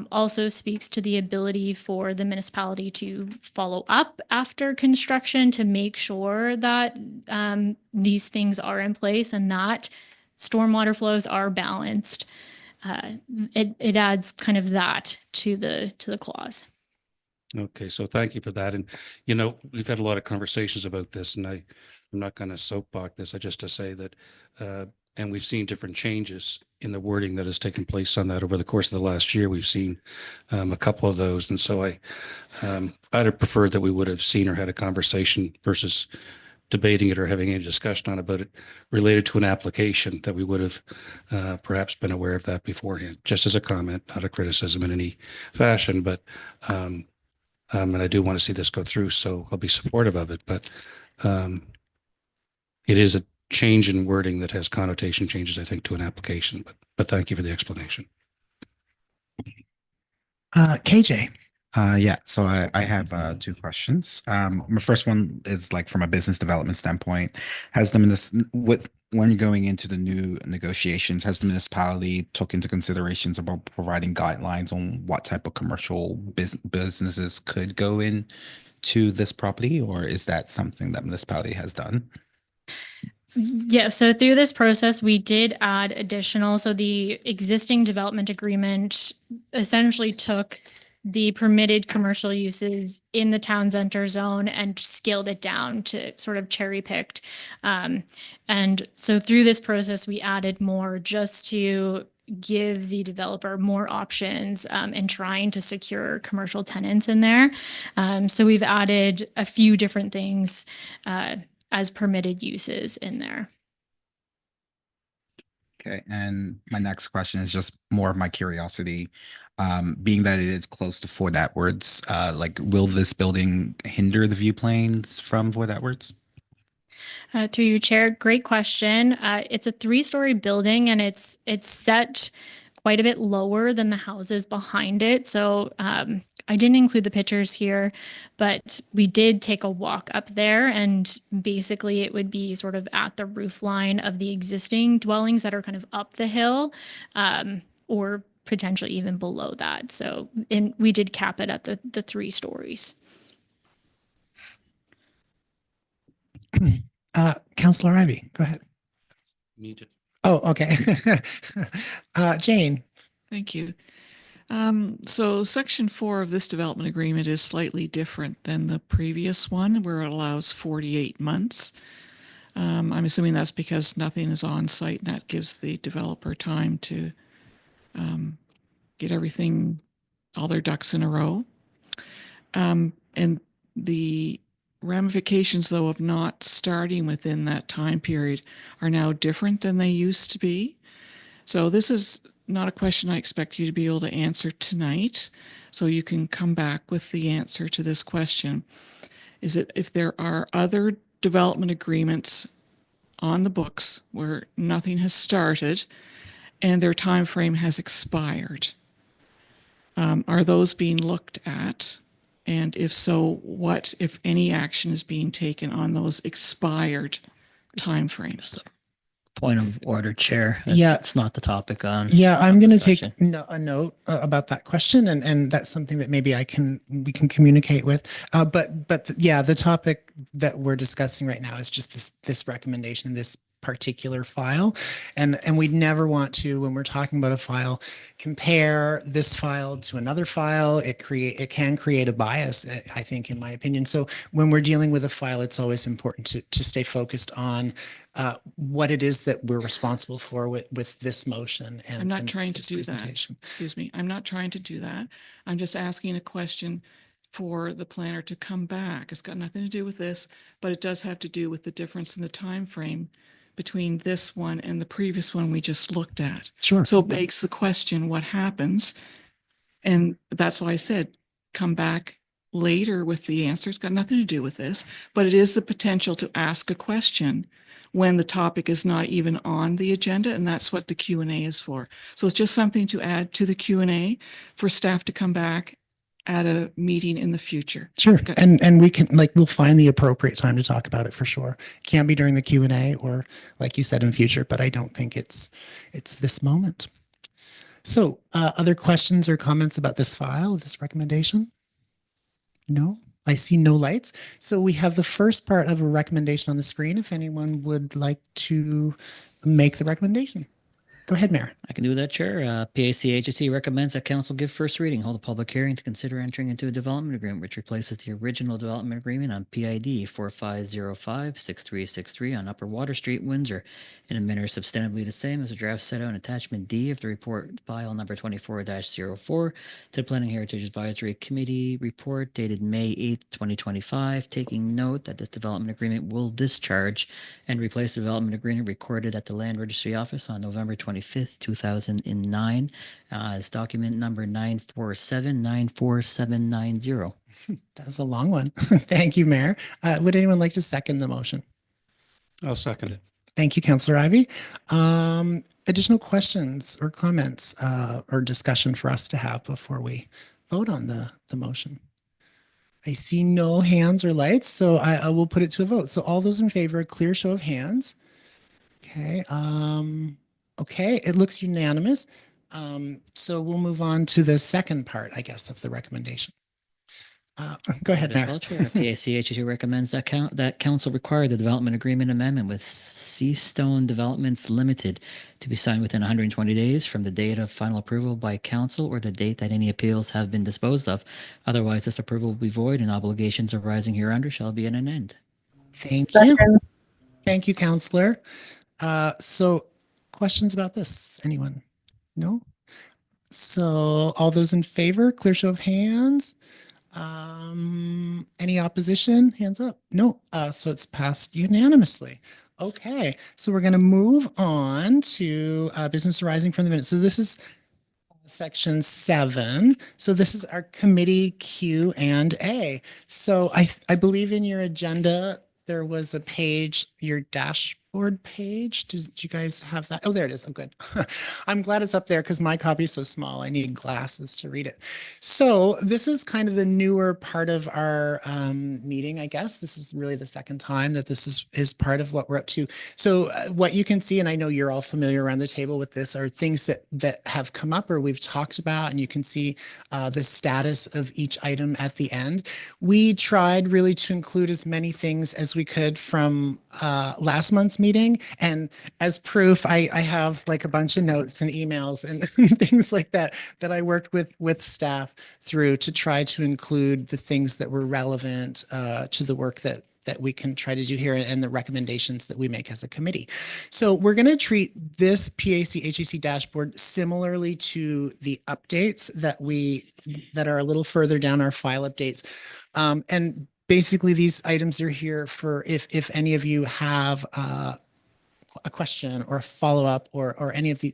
Also speaks to the ability for the municipality to follow up after construction to make sure that these things are in place and that stormwater flows are balanced. It adds kind of that to the clause. Okay, so thank you for that. And, we've had a lot of conversations about this, and I'm not going to soapbox this. I just to say that, and we've seen different changes in the wording that has taken place on that over the course of the last year. We've seen a couple of those. And so I'd have preferred that we would have seen or had a conversation versus debating it or having any discussion on about it related to an application, that we would have perhaps been aware of that beforehand, just as a comment, not a criticism in any fashion. But and I do want to see this go through, so I'll be supportive of it. But it is a change in wording that has connotation changes, I think, to an application. But thank you for the explanation. KJ, Yeah, so I have two questions. My first one is like from a business development standpoint. Has the with when you're going into the new negotiations, has the municipality took into considerations about providing guidelines on what type of commercial businesses could go in to this property, or is that something that municipality has done? Yeah, so through this process, we did add additional. So the existing development agreement essentially took the permitted commercial uses in the town center zone and scaled it down to sort of cherry picked. And so through this process, we added more just to give the developer more options in trying to secure commercial tenants in there. So we've added a few different things as permitted uses in there. Okay, and my next question is just more of my curiosity. Being that it is close to Fort Edwards, like will this building hinder the view planes from Fort Edwards? Through your chair, great question. It's a 3-story building and it's set quite a bit lower than the houses behind it. So I didn't include the pictures here, but we did take a walk up there and basically it would be sort of at the roof line of the existing dwellings that are kind of up the hill or potentially even below that. So we did cap it at the 3 stories. Councillor Ivy, go ahead. Need it. Oh, okay. Jane. Thank you. So section 4 of this development agreement is slightly different than the previous one where it allows 48 months. I'm assuming that's because nothing is on site and that gives the developer time to get everything, all their ducks in a row. And the ramifications, though, of not starting within that time period are now different than they used to be. So this is not a question I expect you to be able to answer tonight. So you can come back with the answer to this question. Is it if there are other development agreements on the books where nothing has started and their time frame has expired, are those being looked at? And if so, what, if any, action is being taken on those expired timeframes? Point of order, Chair. Yeah. It's not the topic on. Yeah, I'm going to take discussion. a note about that question, and that's something that maybe we can communicate with. But yeah, the topic that we're discussing right now is just this recommendation, this particular file, and we never want to, when we're talking about a file, compare this file to another file. It can create a bias, I think, in my opinion. So when we're dealing with a file, it's always important to stay focused on what it is that we're responsible for with this motion. And I'm not and trying to this do presentation. that. Excuse me. I'm not trying to do that. I'm just asking a question for the planner to come back. It's got nothing to do with this, but it does have to do with the difference in the time frame between this one and the previous one we just looked at. Sure. So it begs the question, what happens? And that's why I said, come back later with the answer. It's got nothing to do with this, but it is the potential to ask a question when the topic is not even on the agenda, and that's what the Q&A is for. So it's just something to add to the Q&A for staff to come back at a meeting in the future. Sure. Okay. And we can, we'll find the appropriate time to talk about it for sure. Can be during the Q&A or like you said in future, but I don't think it's this moment. So other questions or comments about this file, this recommendation? No, I see no lights. So we have the first part of a recommendation on the screen. If anyone would like to make the recommendation. Go ahead, Mayor. I can do that, Chair. PACHC recommends that council give first reading, hold a public hearing to consider entering into a development agreement which replaces the original development agreement on PID 45056363 on Upper Water Street, Windsor, in a manner substantively the same as the draft set out in attachment D of the report file number 24-04 to the Planning Heritage Advisory Committee report dated May 8th, 2025, taking note that this development agreement will discharge and replace the development agreement recorded at the Land Registry Office on November 25th, 2009 as document number 947-94790. That's a long one. Thank you, Mayor. Would anyone like to second the motion? I'll second it. Thank you, Councillor Ivy. Additional questions or comments or discussion for us to have before we vote on the motion? I see no hands or lights, so I will put it to a vote. So all those in favor, clear show of hands. Okay. Okay, it looks unanimous. So we'll move on to the second part, I guess, of the recommendation. Go ahead, As Mayor. well, Chair. PACHC recommends that council require the development agreement amendment with Seastone Developments Limited to be signed within 120 days from the date of final approval by council or the date that any appeals have been disposed of. Otherwise, this approval will be void and obligations arising hereunder shall be at an end. Thank you. Second. Thank you, Counselor. So questions about this? Anyone? No? So all those in favor, clear show of hands. Any opposition? Hands up. No. So it's passed unanimously. Okay. So we're going to move on to business arising from the minutes. So this is section 7. So this is our committee Q&A. So I believe in your agenda there was a page, your dashboard page. Do you guys have that? Oh, there it is. Oh, good. I'm glad it's up there because my copy is so small. I need glasses to read it. So this is kind of the newer part of our meeting, I guess. This is really the second time that this is part of what we're up to. So what you can see, and I know you're all familiar around the table with this, are things that have come up or we've talked about, and you can see the status of each item at the end. We tried really to include as many things as we could from last month's meeting. And as proof, I have like a bunch of notes and emails and things like that I worked with staff through to try to include the things that were relevant to the work that we can try to do here and the recommendations that we make as a committee. So we're going to treat this PAC-HAC dashboard similarly to the updates that are a little further down our file updates. And basically these items are here for if any of you have a question or a follow-up or any of the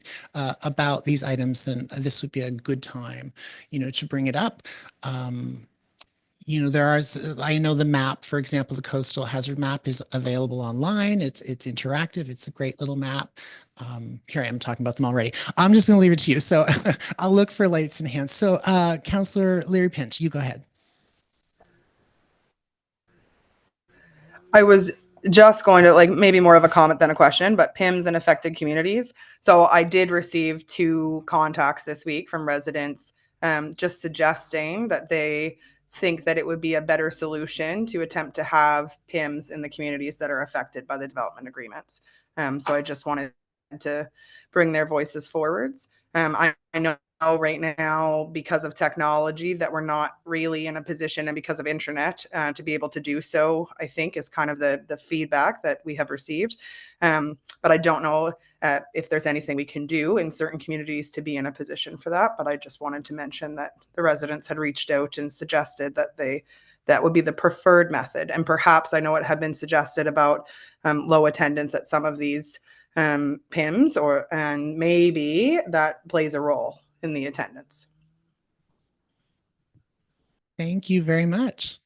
about these items, then this would be a good time, to bring it up. I know the map, for example, the coastal hazard map is available online. It's interactive. It's a great little map. Here I am talking about them already. I'm just going to leave it to you. So I'll look for lights and hands. So Councillor Leary Pinch, you go ahead. I was just going to maybe more of a comment than a question, but PIMS and affected communities. So I did receive 2 contacts this week from residents just suggesting that they think that it would be a better solution to attempt to have PIMS in the communities that are affected by the development agreements. So I just wanted to bring their voices forwards. I know right now, because of technology, that we're not really in a position, and because of internet, to be able to do so, I think is kind of the feedback that we have received. But I don't know if there's anything we can do in certain communities to be in a position for that. But I just wanted to mention that the residents had reached out and suggested that that would be the preferred method. And perhaps I know it had been suggested about low attendance at some of these PIMS, and maybe that plays a role in the attendance. Thank you very much.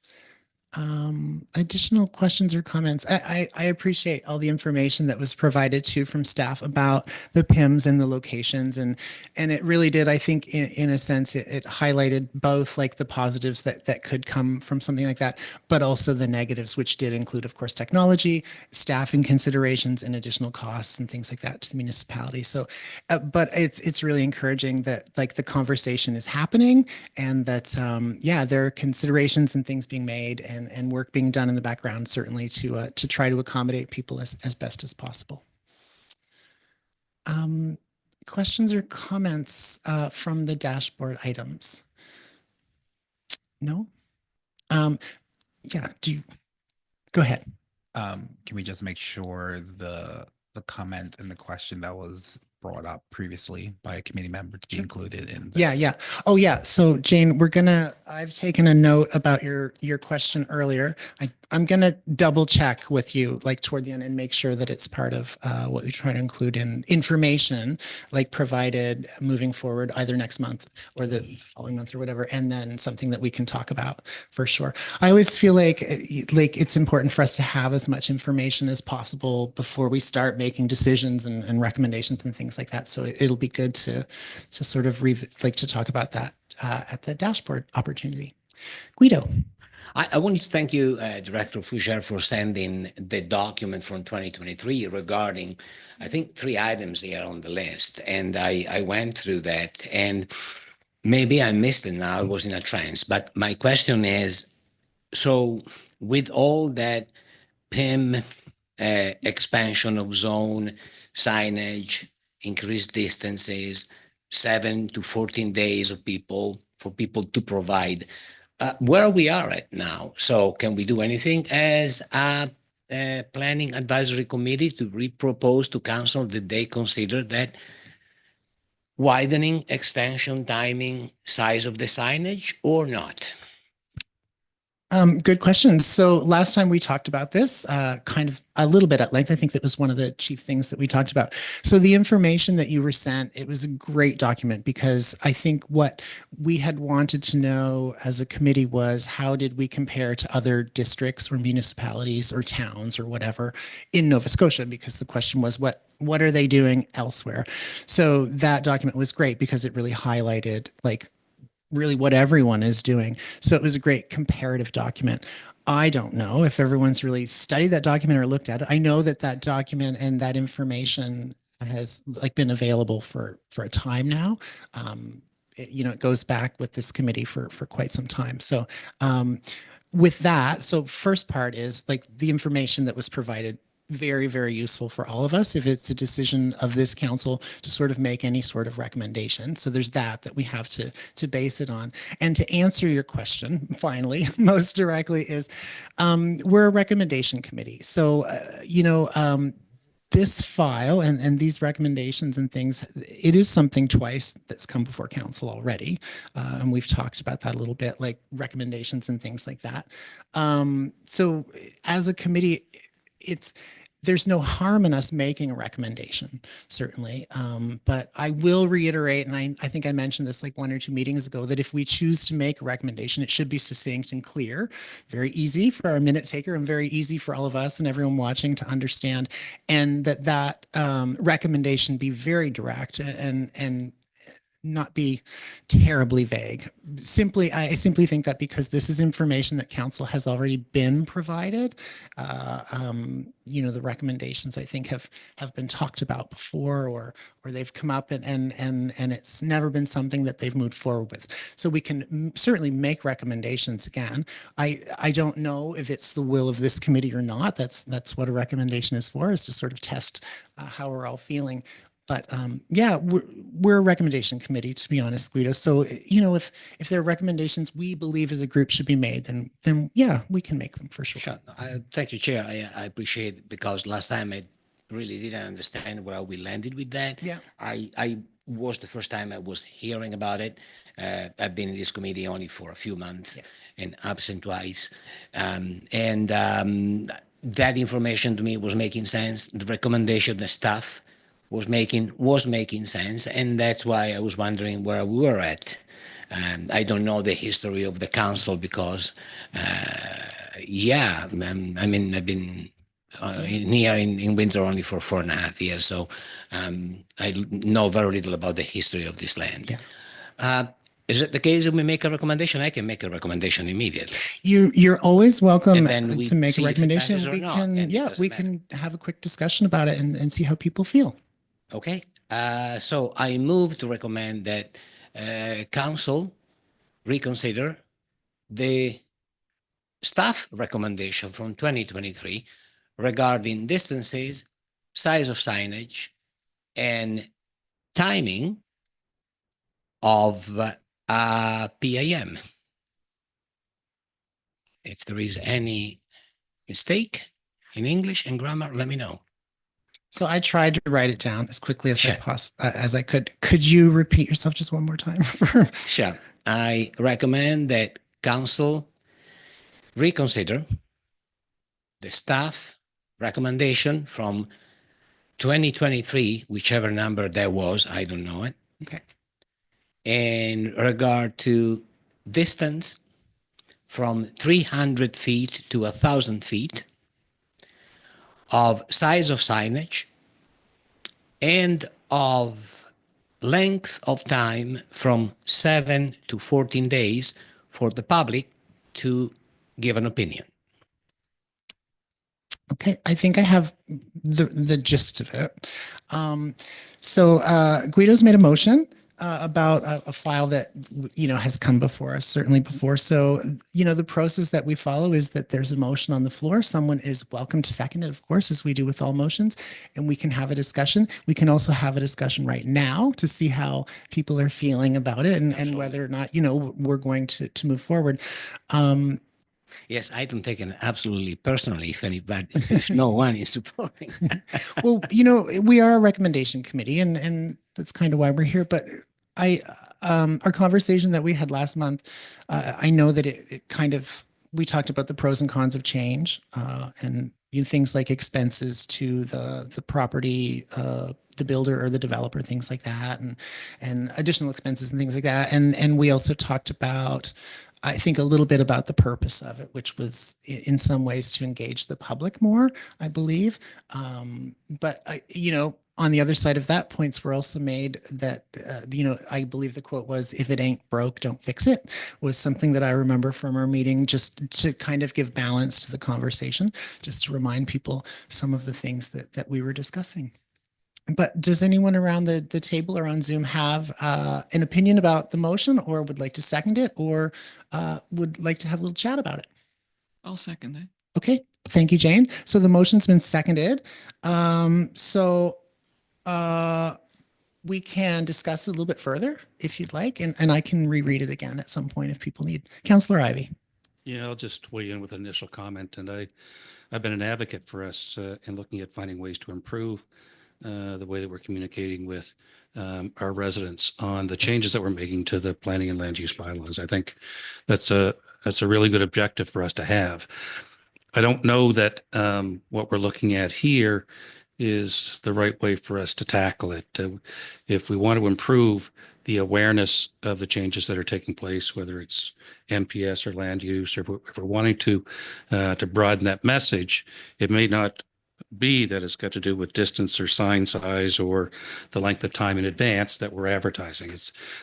Additional questions or comments? I appreciate all the information that was provided to from staff about the PIMS and the locations, and it really did, I think, in a sense, it highlighted both like the positives that could come from something like that, but also the negatives, which did include, of course, technology, staffing considerations, and additional costs and things like that to the municipality. So, but it's really encouraging that like the conversation is happening, and that there are considerations and things being made and work being done in the background, certainly to try to accommodate people as best as possible. Questions or comments from the dashboard items? No? Yeah, go ahead. Can we just make sure the comment and the question that was brought up previously by a committee member to be included in this? Yeah. Oh yeah. So Jane, I've taken a note about your question earlier. I'm going to double check with you like toward the end and make sure that it's part of what we try to include in information, like provided moving forward either next month or the following month or whatever, and then something that we can talk about for sure. I always feel like it's important for us to have as much information as possible before we start making decisions and recommendations and things like that. So it'll be good to sort of to talk about that at the dashboard opportunity. Guido. I want to thank you, Director Foucher, for sending the document from 2023 regarding, I think, 3 items here on the list. And I went through that, and maybe I missed it now. I was in a trance. But my question is, so with all that PIM expansion of zone, signage, increased distances, 7 to 14 days of for people to provide, where we are at now. So can we do anything as a planning advisory committee to repropose to council that they consider that widening, extension, timing, size of the signage or not? Good question. So last time we talked about this, kind of a little bit at length. I think that was one of the chief things that we talked about. So the information that you were sent, it was a great document because I think what we had wanted to know as a committee was how did we compare to other districts or municipalities or towns or whatever in Nova Scotia? Because the question was what are they doing elsewhere? So that document was great because it really highlighted like really what everyone is doing. So it was a great comparative document. I don't know if everyone's really studied that document or looked at it. I know that that document and that information has like been available for a time now. It goes back with this committee for quite some time. So with that, so first part is like the information that was provided, very, very useful for all of us if it's a decision of this council to sort of make any sort of recommendation. So there's that we have to base it on. And to answer your question, finally, most directly is we're a recommendation committee. So, this file and these recommendations and things, it is something twice that's come before council already. And we've talked about that a little bit, like recommendations and things like that. So as a committee, there's no harm in us making a recommendation, certainly. But I will reiterate, and I think I mentioned this like 1 or 2 meetings ago, that if we choose to make a recommendation, it should be succinct and clear, very easy for our minute taker and very easy for all of us and everyone watching to understand, and that recommendation be very direct and not be terribly vague. I simply think that because this is information that council has already been provided, the recommendations I think have been talked about before, or they've come up and it's never been something that they've moved forward with. So we can certainly make recommendations again. I don't know if it's the will of this committee or not. That's what a recommendation is for, is to sort of test how we're all feeling. But we're a recommendation committee, to be honest, Guido. So, if there are recommendations we believe as a group should be made, then yeah, we can make them for sure. Sure. Thank you, Chair. I appreciate it because last time I really didn't understand where we landed with that. Yeah. I was the first time I was hearing about it. I've been in this committee only for a few months and absent twice. That information to me was making sense. The recommendation, the staff was making sense, and that's why I was wondering where we were at. I don't know the history of the council because, I've been here in Windsor only for 4.5 years, so I know very little about the history of this land. Yeah. Is it the case if we make a recommendation? I can make a recommendation immediately. You're always welcome to make a recommendation. We can have a quick discussion about it and see how people feel. Okay, so I move to recommend that council reconsider the staff recommendation from 2023 regarding distances, size of signage, and timing of PIM. If there is any mistake in English and grammar, let me know. So I tried to write it down as quickly as I could. Could you repeat yourself just one more time? Sure. I recommend that council reconsider the staff recommendation from 2023, whichever number that was, I don't know it. Okay. In regard to distance from 300 feet to 1,000 feet, of size of signage, and of length of time from 7 to 14 days for the public to give an opinion. Okay, I think I have the gist of it. Guido's made a motion about a file that has come before us, certainly before. So the process that we follow is that there's a motion on the floor. Someone is welcome to second it, of course, as we do with all motions, and we can have a discussion. We can also have a discussion right now to see how people are feeling about it and whether or not we're going to move forward. Yes, I don't take it absolutely personally if no one is supporting. Well, we are a recommendation committee, and that's kind of why we're here. But our conversation that we had last month, I know that it kind of, we talked about the pros and cons of change, and things like expenses to the property, the builder or the developer, things like that, and additional expenses and things like that. And we also talked about, I think, a little bit about the purpose of it, which was in some ways to engage the public more, I believe. But on the other side of that, points were also made that, I believe the quote was, "If it ain't broke, don't fix it," was something that I remember from our meeting, just to kind of give balance to the conversation, just to remind people some of the things that we were discussing. But does anyone around the table or on Zoom have an opinion about the motion, or would like to second it, or would like to have a little chat about it? I'll second that. Okay, thank you, Jane. So the motion's been seconded. We can discuss it a little bit further if you'd like, and I can reread it again at some point if people need. Councillor Ivey. Yeah, I'll just weigh in with an initial comment, and I've been an advocate for us in looking at finding ways to improve the way that we're communicating with our residents on the changes that we're making to the planning and land use bylaws. I think that's a really good objective for us to have. I don't know that what we're looking at here is the right way for us to tackle it. If we want to improve the awareness of the changes that are taking place, whether it's MPS or land use, or if we're wanting to broaden that message, it may not be that it's got to do with distance or sign size or the length of time in advance that we're advertising.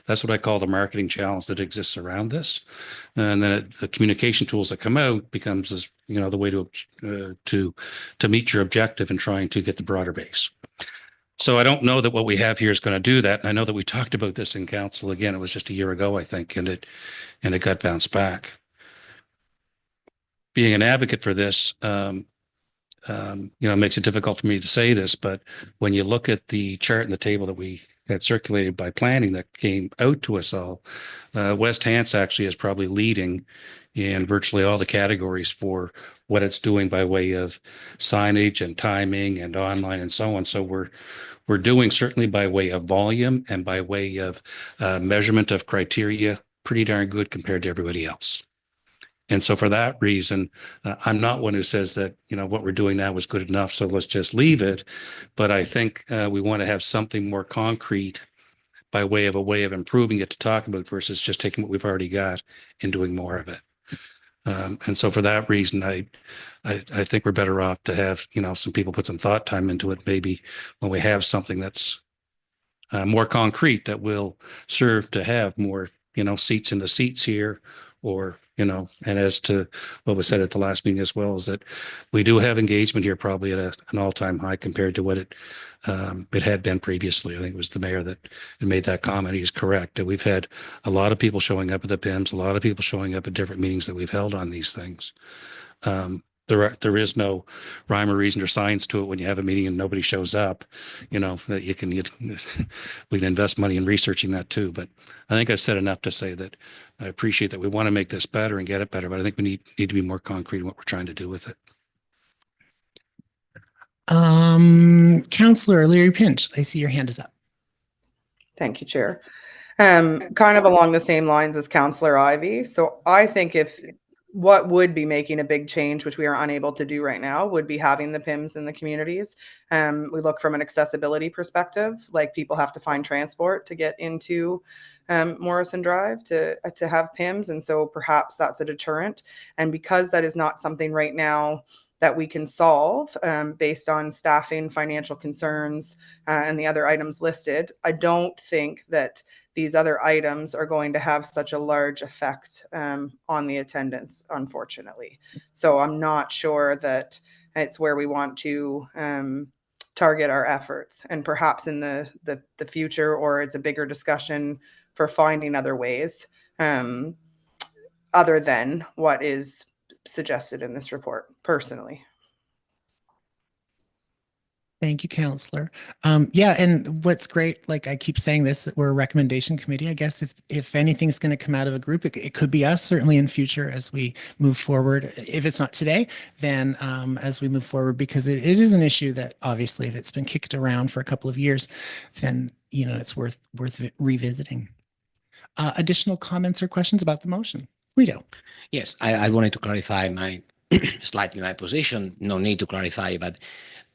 That's what I call the marketing challenge that exists around this. And then the communication tools that come out becomes as, the way to meet your objective and trying to get the broader base. So I don't know that what we have here is going to do that. And I know that we talked about this in council again. It was just a year ago, I think, and it got bounced back. Being an advocate for this, it makes it difficult for me to say this, but when you look at the chart and the table that we had circulated by planning that came out to us all, West Hants actually is probably leading in virtually all the categories for what it's doing by way of signage and timing and online and so on. So we're doing, certainly by way of volume and by way of measurement of criteria, pretty darn good compared to everybody else. And so for that reason, I'm not one who says that, what we're doing now is good enough, so let's just leave it. But I think we want to have something more concrete by way of improving it to talk about versus just taking what we've already got and doing more of it. And so for that reason, I think we're better off to have, some people put some thought time into it, maybe when we have something that's more concrete that will serve to have more, seats in the seats here, or, and as to what was said at the last meeting as well, is that we do have engagement here probably at an all-time high compared to what it had been previously. I think it was the mayor that made that comment. He's correct. That we've had a lot of people showing up at the PIMS, a lot of people showing up at different meetings that we've held on these things. There is no rhyme or reason or science to it when you have a meeting and nobody shows up, that we can invest money in researching that too. But I think I've said enough to say that I appreciate that we want to make this better and get it better, but I think we need to be more concrete in what we're trying to do with it. Councillor Leary Pinch, I see your hand is up. Thank you, Chair. Kind of along the same lines as Councillor Ivey. So I think what would be making a big change, which we are unable to do right now, would be having the PIMS in the communities. We look from an accessibility perspective, like people have to find transport to get into Morrison Drive to have PIMS. And so perhaps that's a deterrent. And because that is not something right now that we can solve based on staffing, financial concerns, and the other items listed. I don't think that these other items are going to have such a large effect on the attendance, unfortunately. So I'm not sure that it's where we want to target our efforts, and perhaps in the future, or it's a bigger discussion for finding other ways other than what is suggested in this report, personally. Thank you, Counselor. Yeah, and what's great, like I keep saying this, that we're a recommendation committee. I guess if anything's going to come out of a group, it could be us, certainly in future as we move forward. If it's not today, then as we move forward, because it is an issue that obviously if it's been kicked around for a couple of years, then it's worth revisiting. Additional comments or questions about the motion? Guido. Yes, I wanted to clarify slightly my position. No need to clarify, but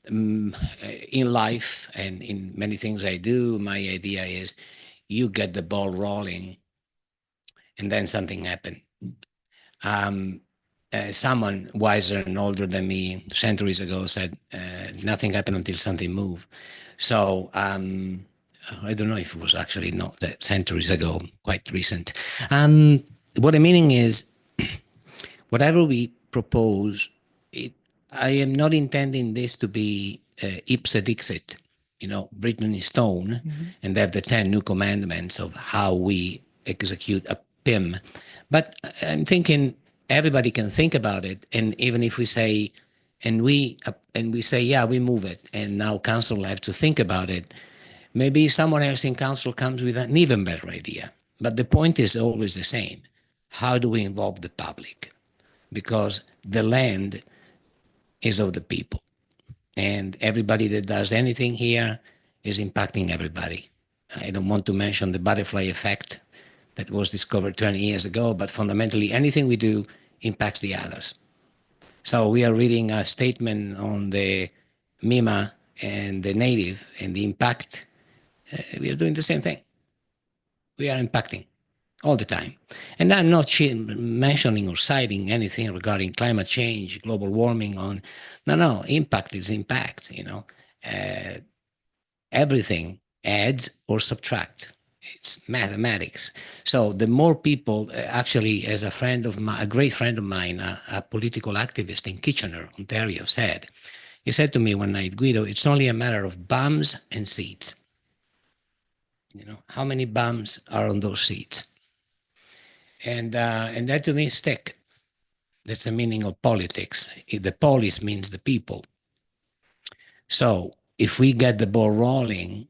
in life and in many things I do, my idea is you get the ball rolling and then something happened. Someone wiser and older than me centuries ago said, nothing happened until something moved. So I don't know if it was actually not that centuries ago, quite recent. What I'm meaning is, whatever we propose, I am not intending this to be ipse dixit, written in stone, and have the 10 new commandments of how we execute a PIM. But I'm thinking everybody can think about it, and even if we say, and we say, yeah, we move it, and now council will have to think about it, maybe someone else in council comes with an even better idea. But the point is always the same. How do we involve the public? Because the land is of the people, and everybody that does anything here is impacting everybody. I don't want to mention the butterfly effect that was discovered 20 years ago, but fundamentally anything we do impacts the others. So we are reading a statement on the MIMA and the native and the impact. We are doing the same thing. We are impacting all the time. And I'm not mentioning or citing anything regarding climate change, global warming. No, impact is impact, everything adds or subtract. It's mathematics. So the more people, actually, as a great friend of mine, a political activist in Kitchener, Ontario, he said to me one night, Guido, it's only a matter of bums and seats. How many bums are on those seats? And that to me stick. That's the meaning of politics. The polis means the people. So if we get the ball rolling,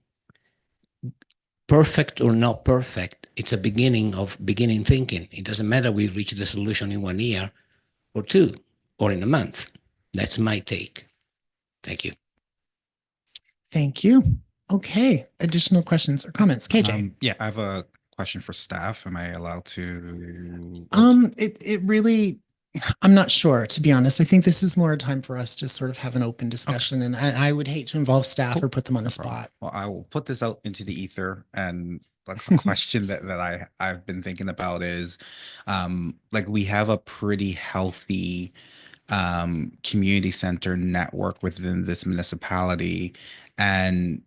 perfect or not perfect, it's a beginning of beginning thinking. It doesn't matter we reach the solution in 1 year or 2 or in a month. That's my take. Thank you. Thank you. Okay. Additional questions or comments? KJ. Yeah, I have a question for staff. Am I allowed to? It really, I'm not sure, to be honest. I think this is more a time for us to sort of have an open discussion, and I would hate to involve staff or put them on the spot. Well, I will put this out into the ether, and like a question that I've been thinking about is, like we have a pretty healthy community center network within this municipality, and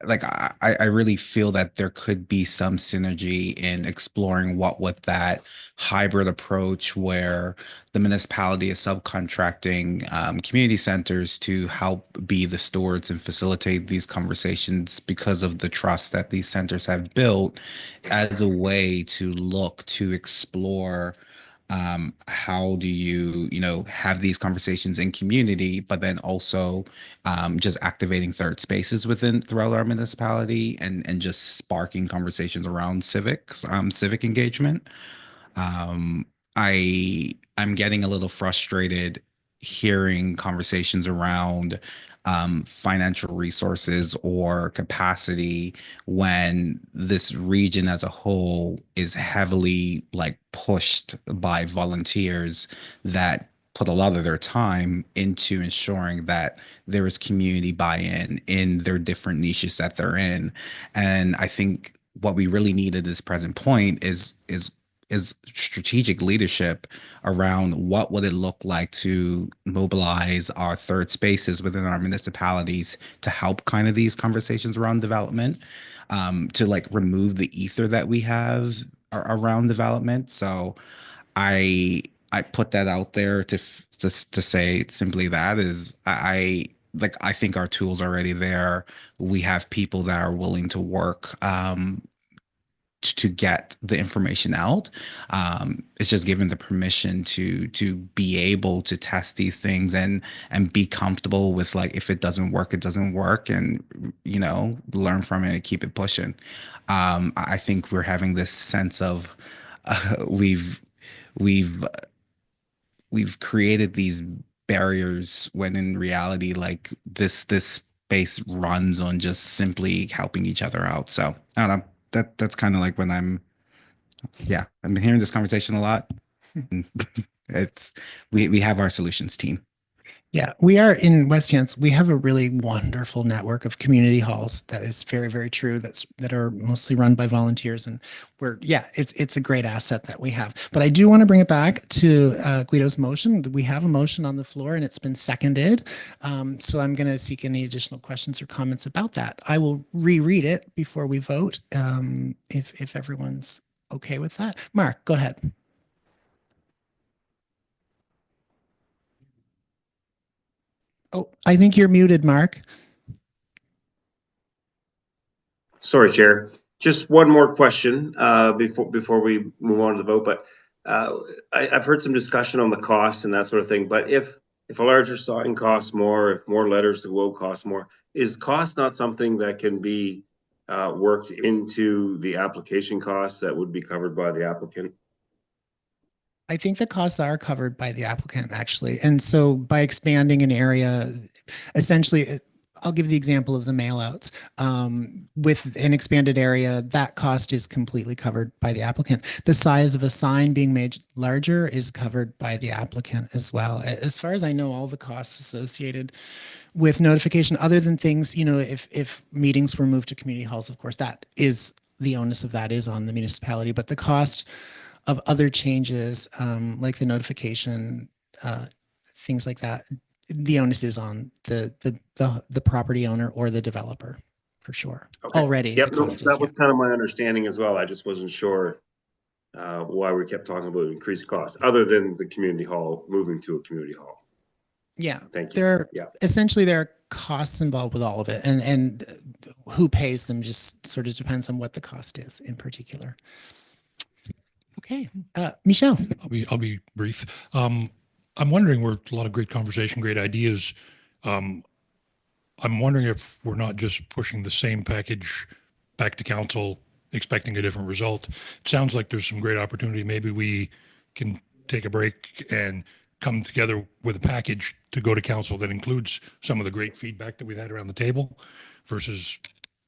like I really feel that there could be some synergy in exploring what with that hybrid approach where the municipality is subcontracting community centers to help be the stewards and facilitate these conversations because of the trust that these centers have built, as a way to look to explore how do you have these conversations in community, but then also just activating third spaces throughout our municipality and just sparking conversations around civic engagement. I'm getting a little frustrated hearing conversations around financial resources or capacity when this region as a whole is heavily like pushed by volunteers that put a lot of their time into ensuring that there is community buy-in in their different niches that they're in. And I think what we really need at this present point is is strategic leadership around what would it look like to mobilize our third spaces within our municipalities to help kind of these conversations around development, to like remove the ether that we have around development. So I put that out there to say simply that is I think our tools are already there. We have people that are willing to work to get the information out. It's just given the permission to be able to test these things and be comfortable with like if it doesn't work, it doesn't work, and learn from it and keep it pushing. I think we're having this sense of we've we've created these barriers when in reality like this space runs on just simply helping each other out. So I don't know. That's kind of like when I've been hearing this conversation a lot. It's we have our solutions team. Yeah, we are in West Hants. We have a really wonderful network of community halls. That is very, very true. That are mostly run by volunteers, and it's a great asset that we have. But I do want to bring it back to Guido's motion. We have a motion on the floor, and it's been seconded. So I'm going to seek any additional questions or comments about that. I will reread it before we vote, if everyone's okay with that. Mark, go ahead. Oh, I think you're muted, Mark. Sorry, Chair. Just one more question before we move on to the vote. But I've heard some discussion on the costs and that sort of thing. But if a larger sign costs more, if more letters to go cost more, is cost not something that can be worked into the application costs that would be covered by the applicant? I think the costs are covered by the applicant, actually. And so by expanding an area, essentially, I'll give the example of the mailouts. With an expanded area, that cost is completely covered by the applicant. The size of a sign being made larger is covered by the applicant as well. As far as I know, all the costs associated with notification, other than things, if meetings were moved to community halls, of course, that is the onus of that is on the municipality, but the cost of other changes, like the notification, things like that, the onus is on the property owner or the developer, for sure. Okay. Already, Yep, the cost that was kind of my understanding as well. I just wasn't sure why we kept talking about increased costs, other than the community hall moving to a community hall. Yeah, thank you. Essentially there are costs involved with all of it, and who pays them just sort of depends on what the cost is in particular. Okay, Michelle. I'll be brief. I'm wondering, we're a lot of great conversation, great ideas. I'm wondering if we're not just pushing the same package back to council, expecting a different result. It sounds like there's some great opportunity. Maybe we can take a break and come together with a package to go to council that includes some of the great feedback that we've had around the table, versus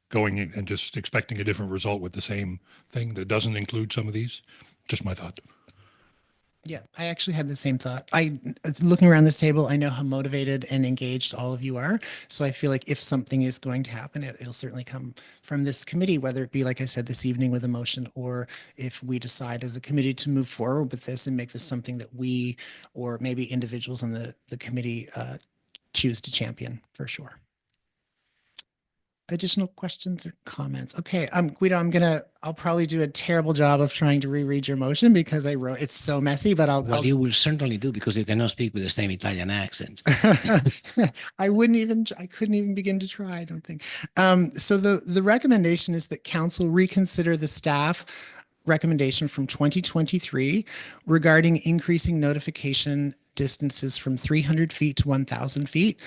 going in and just expecting a different result with the same thing that doesn't include some of these. Just my thought. Yeah, I actually had the same thought. Looking around this table, I know how motivated and engaged all of you are. So I feel like if something is going to happen, it'll certainly come from this committee, whether it be, like I said, this evening with a motion, or if we decide as a committee to move forward with this and make this something that we, or maybe individuals on the committee choose to champion, for sure. Additional questions or comments? Okay, Guido, I'll probably do a terrible job of trying to reread your motion because I wrote, it's so messy, but you will certainly do, because you cannot speak with the same Italian accent. I couldn't even begin to try, I don't think. So the recommendation is that council reconsider the staff recommendation from 2023 regarding increasing notification distances from 300 feet to 1,000 feet,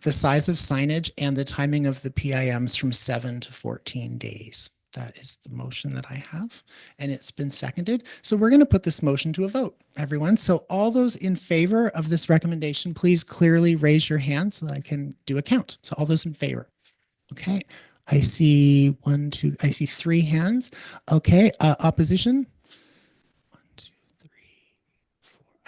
the size of signage, and the timing of the PIMs from 7 to 14 days. That is the motion that I have, and it's been seconded. So we're going to put this motion to a vote, everyone. So all those in favor of this recommendation, please clearly raise your hand so that I can do a count. So all those in favor. Okay. I see I see 3 hands. Okay. Opposition.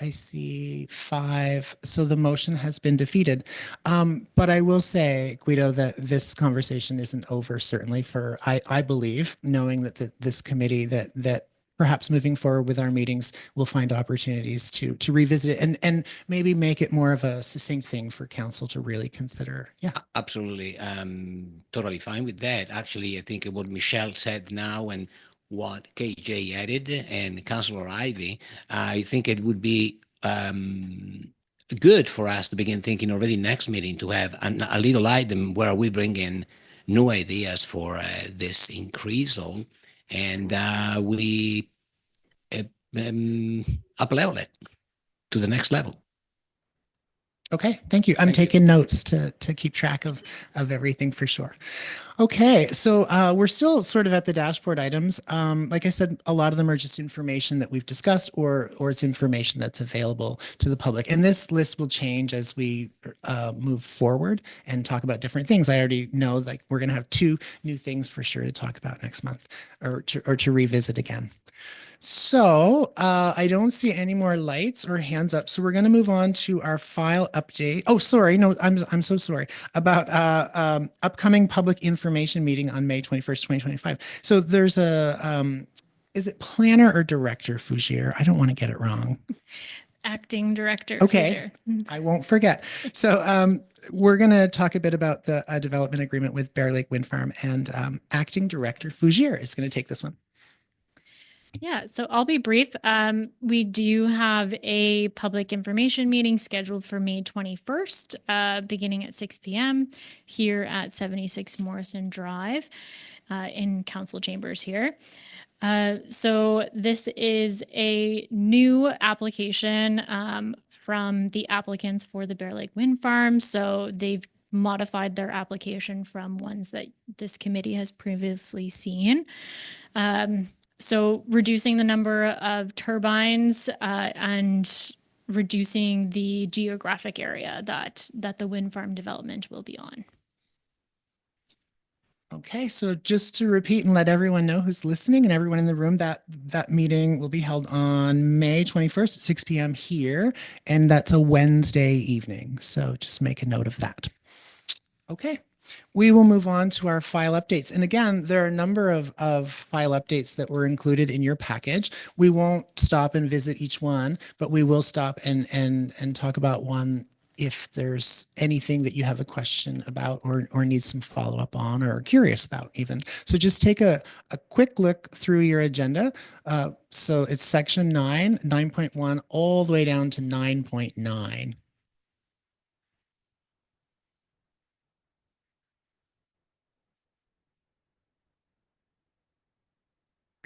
I see 5. So the motion has been defeated. But I will say, Guido, that this conversation isn't over, certainly, for, I believe, knowing that this committee that perhaps moving forward with our meetings, we'll find opportunities to revisit it and maybe make it more of a succinct thing for council to really consider. Yeah. Absolutely. Totally fine with that. Actually, I think what Michelle said now and what KJ added and Councillor Ivy, I think it would be good for us to begin thinking already next meeting to have a little item where we bring in new ideas for this increase zone and we up level it to the next level. Okay, thank you. I'm Thank you. taking notes to keep track of everything for sure. Okay, so we're still sort of at the dashboard items. Like I said, a lot of them are just information that we've discussed or it's information that's available to the public. And this list will change as we move forward and talk about different things. I already know like we're going to have 2 new things for sure to talk about next month or to revisit again. So I don't see any more lights or hands up. So we're going to move on to our file update. Oh, sorry. No, I'm so sorry about upcoming public information meeting on May 21st, 2025. So there's a, is it planner or director, Fougere? I don't want to get it wrong. Acting Director. Okay. Fougere. I won't forget. So we're going to talk a bit about the development agreement with Bear Lake Wind Farm, and Acting Director Fougere is going to take this one. Yeah, so I'll be brief. We do have a public information meeting scheduled for May 21st, beginning at 6 p.m. here at 76 Morrison Drive in council chambers here. So this is a new application from the applicants for the Bear Lake Wind Farm. So they've modified their application from ones that this committee has previously seen. So reducing the number of turbines and reducing the geographic area that the wind farm development will be on. Okay, so just to repeat and let everyone know who's listening and everyone in the room, that meeting will be held on May 21st at 6 p.m. here, and that's a Wednesday evening. So just make a note of that. Okay. We will move on to our file updates. And again, there are a number of file updates that were included in your package. We won't stop and visit each one, but we will stop and talk about one if there's anything that you have a question about or need some follow-up on or are curious about even. So just take a quick look through your agenda. So it's section 9, 9.1, all the way down to 9.9.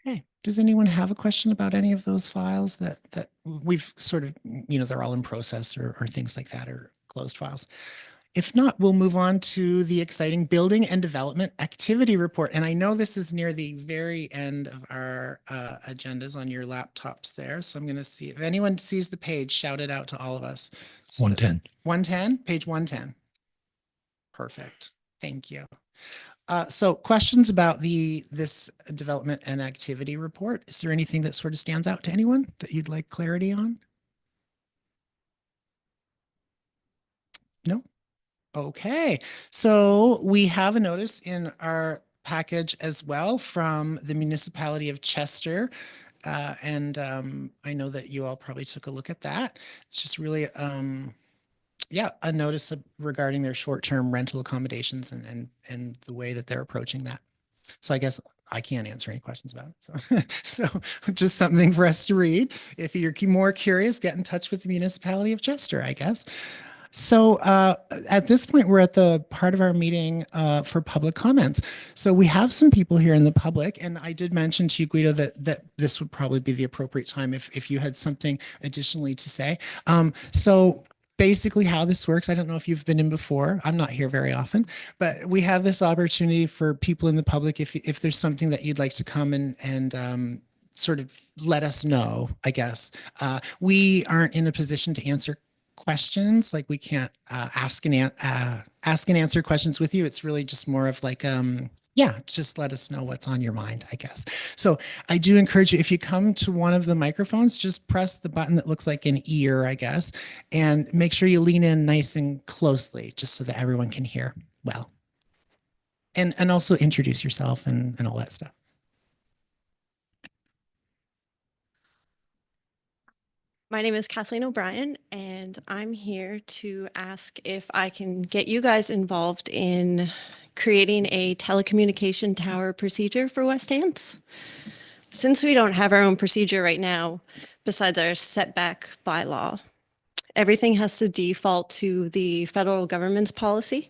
Okay. Does anyone have a question about any of those files that we've sort of, they're all in process or things like that, or closed files? If not, we'll move on to the exciting building and development activity report. And I know this is near the very end of our agendas on your laptops there. So I'm going to see if anyone sees the page, shout it out to all of us. So 110. 110, page 110. Perfect. Thank you. So questions about this development and activity report? Is there anything that sort of stands out to anyone that you'd like clarity on? No? Okay. So we have a notice in our package as well from the municipality of Chester. And I know that you all probably took a look at that. It's just really a notice regarding their short-term rental accommodations and the way that they're approaching that. So I guess I can't answer any questions about it. So just something for us to read. If you're more curious, get in touch with the municipality of Chester, I guess. So at this point, we're at the part of our meeting for public comments. So we have some people here in the public, and I did mention to you, Guido, that this would probably be the appropriate time if you had something additionally to say. So basically how this works, I don't know if you've been in before. I'm not here very often, but we have this opportunity for people in the public, if there's something that you'd like to come and sort of let us know, I guess. We aren't in a position to answer questions, like we can't ask and answer questions with you. It's really just more of like just let us know what's on your mind, I guess. So I do encourage you, if you come to one of the microphones, just press the button that looks like an ear, I guess, and make sure you lean in nice and closely just so that everyone can hear well. And also introduce yourself and all that stuff. My name is Kathleen O'Brien, and I'm here to ask if I can get you guys involved in creating a telecommunication tower procedure for West Hants. Since we don't have our own procedure right now, besides our setback bylaw, everything has to default to the federal government's policy.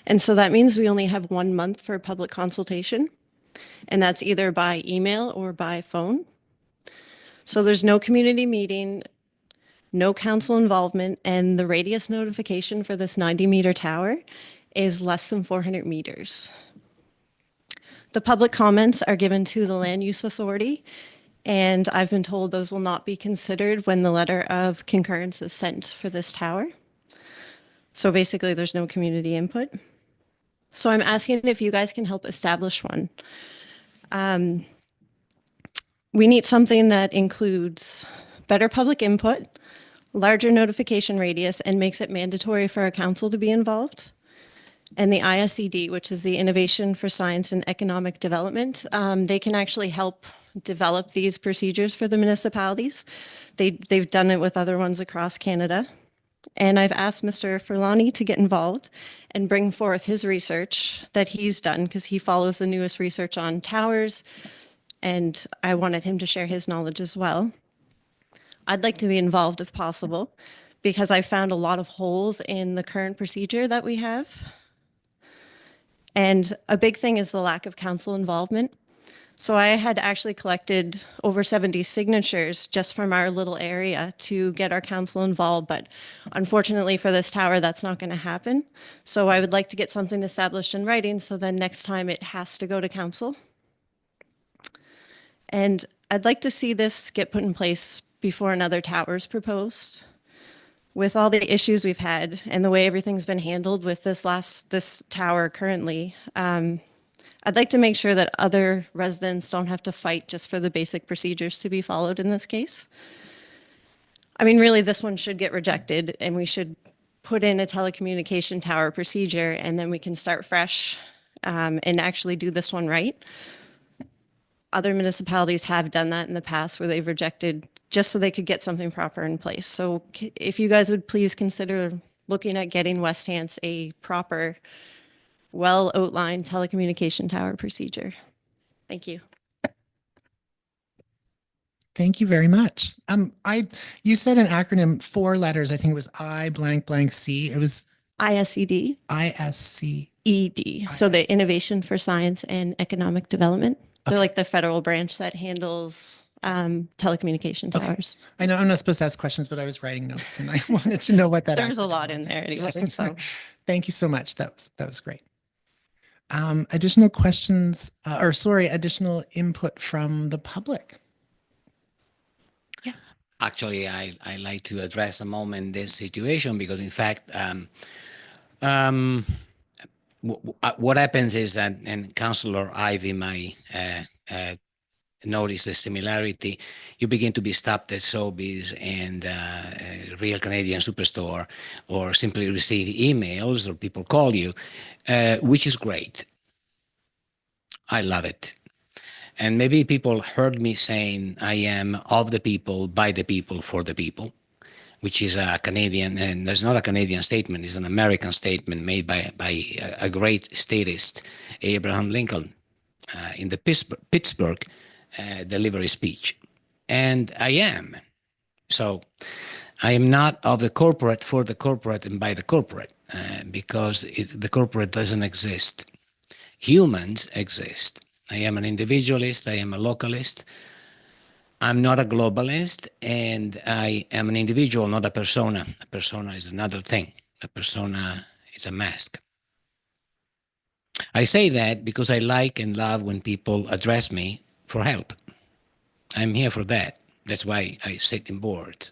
And so that means we only have 1 month for public consultation, and that's either by email or by phone. So there's no community meeting, no council involvement, and the radius notification for this 90-meter tower is less than 400 meters. The public comments are given to the Land Use Authority, and I've been told those will not be considered when the letter of concurrence is sent for this tower. So basically, there's no community input. So I'm asking if you guys can help establish one. We need something that includes better public input, larger notification radius, and makes it mandatory for our council to be involved. And the ISED, which is the Innovation for Science and Economic Development, they can actually help develop these procedures for the municipalities. They've done it with other ones across Canada. And I've asked Mr. Furlani to get involved and bring forth his research that he's done, because he follows the newest research on towers, and I wanted him to share his knowledge as well. I'd like to be involved if possible, because I found a lot of holes in the current procedure that we have. And a big thing is the lack of council involvement. So I had actually collected over 70 signatures just from our little area to get our council involved. But unfortunately for this tower, that's not going to happen. So I would like to get something established in writing, so then next time it has to go to council. And I'd like to see this get put in place before another tower is proposed. With all the issues we've had and the way everything's been handled with this tower currently, I'd like to make sure that other residents don't have to fight just for the basic procedures to be followed in this case. I mean, really, this one should get rejected, and we should put in a telecommunication tower procedure, and then we can start fresh and actually do this one right. Other municipalities have done that in the past, where they've rejected just so they could get something proper in place. So if you guys would please consider looking at getting West Hants a proper, well-outlined telecommunication tower procedure. Thank you. Thank you very much. You said an acronym, 4 letters. I think it was I blank blank C. It was ISED. ISC. ED. So the Innovation for Science and Economic Development. They're like the federal branch that handles telecommunication towers. I know I'm not supposed to ask questions, but I was writing notes and I wanted to know what that. There's a lot in there anyway. So thank you so much. That was great. Additional questions, additional input from the public. Yeah. Actually, I like to address a moment this situation, because in fact, what happens is that, and Councillor Ivy might notice the similarity, you begin to be stopped at Sobeys and Real Canadian Superstore, or simply receive emails, or people call you, which is great. I love it. And maybe people heard me saying I am of the people, by the people, for the people, which is a Canadian, and there's not a Canadian statement, it's an American statement made by a great statist, Abraham Lincoln, in the Pittsburgh delivery speech. And I am. So I am not of the corporate, for the corporate, and by the corporate, because the corporate doesn't exist. Humans exist. I am an individualist, I am a localist. I'm not a globalist, and I am an individual, not a persona. A persona is another thing. A persona is a mask. I say that because I like and love when people address me for help. I'm here for that. That's why I sit in boards.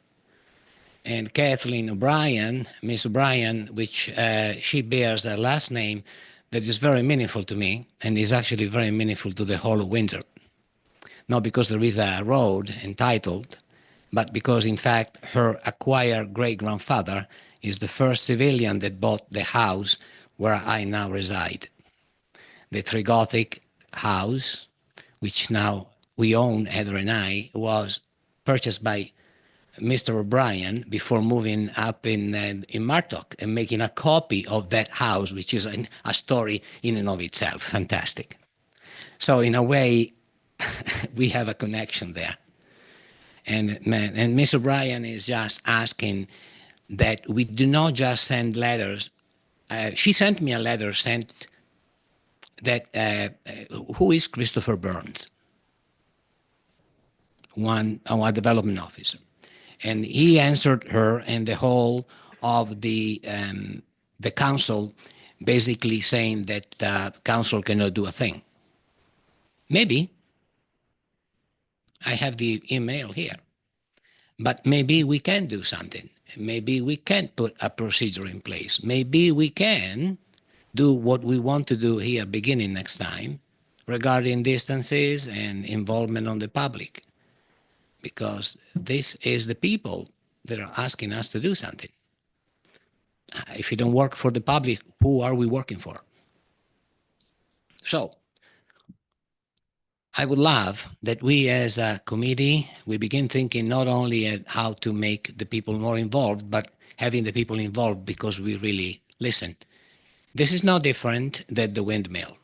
And Kathleen O'Brien, Miss O'Brien, which she bears a last name that is very meaningful to me, and is actually very meaningful to the whole of Windsor. Not because there is a road entitled, but because in fact her acquired great-grandfather is the first civilian that bought the house where I now reside. The Three Gothic house, which now we own, Heather and I, was purchased by Mr. O'Brien before moving up in Martok and making a copy of that house, which is a story in and of itself. Fantastic. So in a way, we have a connection there. And Ms. O'Brien is just asking that we do not just send letters. She sent me a letter sent that, who is Christopher Burns? Our development officer. And he answered her, and the whole of the council basically saying that council cannot do a thing. Maybe. I have the email here. But maybe we can do something. Maybe we can put a procedure in place. Maybe we can do what we want to do here beginning next time regarding distances and involvement on the public. Because this is the people that are asking us to do something. If you don't work for the public, who are we working for? So I would love that we as a committee, we begin thinking not only at how to make the people more involved, but having the people involved because we really listen. This is no different than the windmill.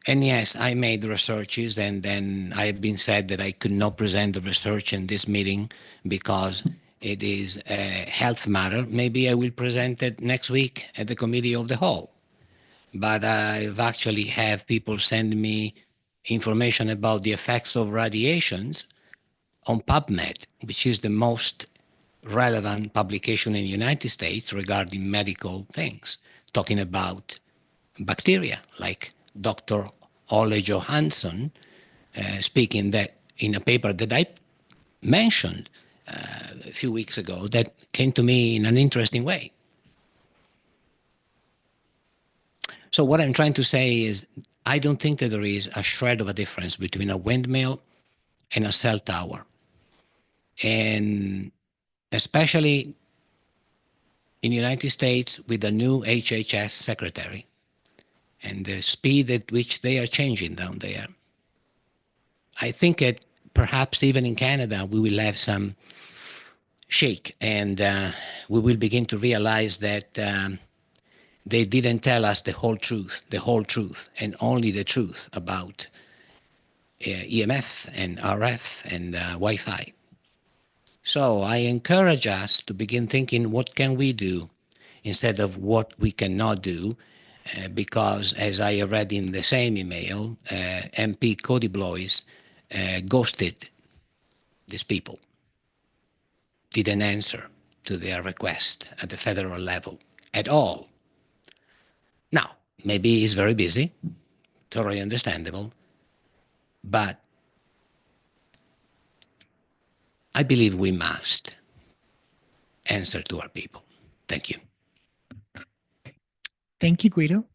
And yes, I made researches, and then I have been said that I could not present the research in this meeting because it is a health matter. Maybe I will present it next week at the committee of the whole. But I've actually have people send me information about the effects of radiations on PubMed, which is the most relevant publication in the United States regarding medical things, talking about bacteria, like Dr. Ole Johansson speaking that in a paper that I mentioned a few weeks ago that came to me in an interesting way. So what I'm trying to say is I don't think that there is a shred of a difference between a windmill and a cell tower. And especially in the United States with the new HHS secretary and the speed at which they are changing down there. I think that perhaps even in Canada, we will have some shake and we will begin to realize that they didn't tell us the whole truth, and only the truth about EMF and RF and Wi-Fi. So I encourage us to begin thinking, what can we do instead of what we cannot do? Because as I read in the same email, MP Cody Blois ghosted these people, didn't answer to their request at the federal level at all. Now, maybe he's very busy, totally understandable, but I believe we must answer to our people. Thank you. Thank you, Guido.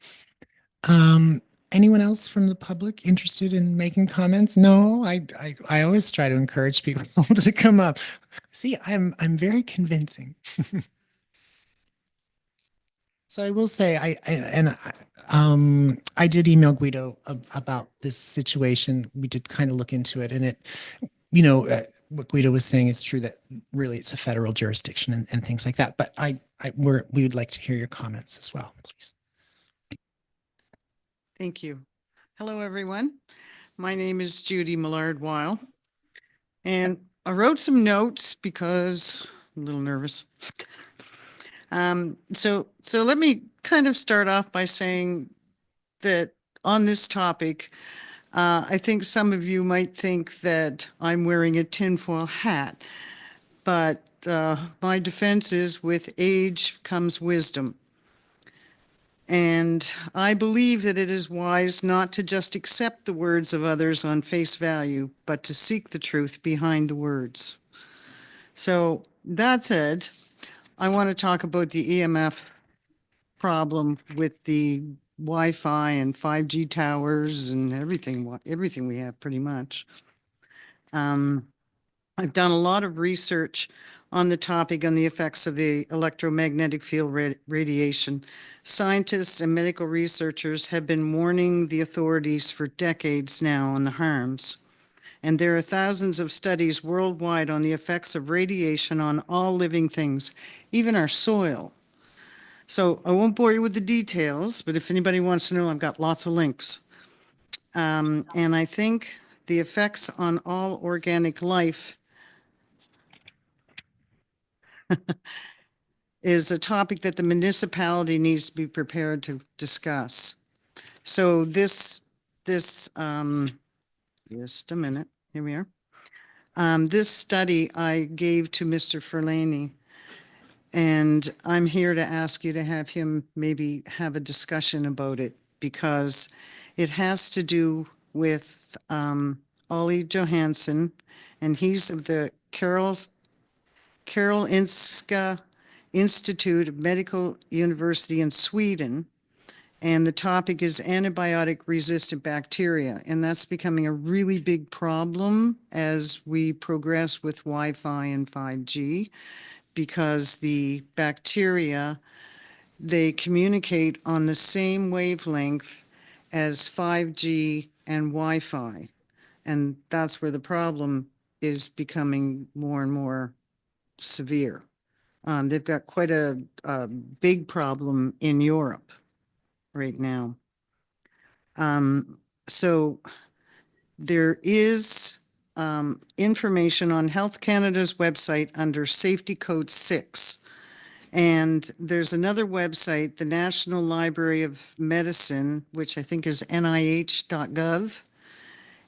Anyone else from the public interested in making comments? No, I always try to encourage people to come up. See, I'm very convincing. So I will say I did email Guido about this situation. We did kind of look into it, and it, what Guido was saying is true, that really it's a federal jurisdiction and things like that. But we would like to hear your comments as well, please. Thank you. Hello, everyone. My name is Judy Millard-Weil, and I wrote some notes because I'm a little nervous. So let me kind of start off by saying that on this topic, I think some of you might think that I'm wearing a tinfoil hat, but my defense is with age comes wisdom. And I believe that it is wise not to just accept the words of others on face value, but to seek the truth behind the words. So that said, I want to talk about the EMF problem with the Wi-Fi and 5G towers and everything we have pretty much. I've done a lot of research on the topic on the effects of the electromagnetic field radiation. Scientists and medical researchers have been warning the authorities for decades now on the harms. and there are thousands of studies worldwide on the effects of radiation on all living things, even our soil. So I won't bore you with the details, but if anybody wants to know, I've got lots of links. And I think the effects on all organic life is a topic that the municipality needs to be prepared to discuss. So this, just a minute, here we are. This study I gave to Mr. Ferlani, and I'm here to ask you to have him maybe have a discussion about it, because it has to do with Ollie Johansson, and he's of the Karolinska Institute of Medical University in Sweden. And the topic is antibiotic resistant bacteria. And that's becoming a really big problem as we progress with Wi-Fi and 5G, because the bacteria, they communicate on the same wavelength as 5G and Wi-Fi. And that's where the problem is becoming more and more severe. They've got quite a big problem in Europe right now. So there is information on Health Canada's website under Safety Code 6. And there's another website, the National Library of Medicine, which I think is nih.gov.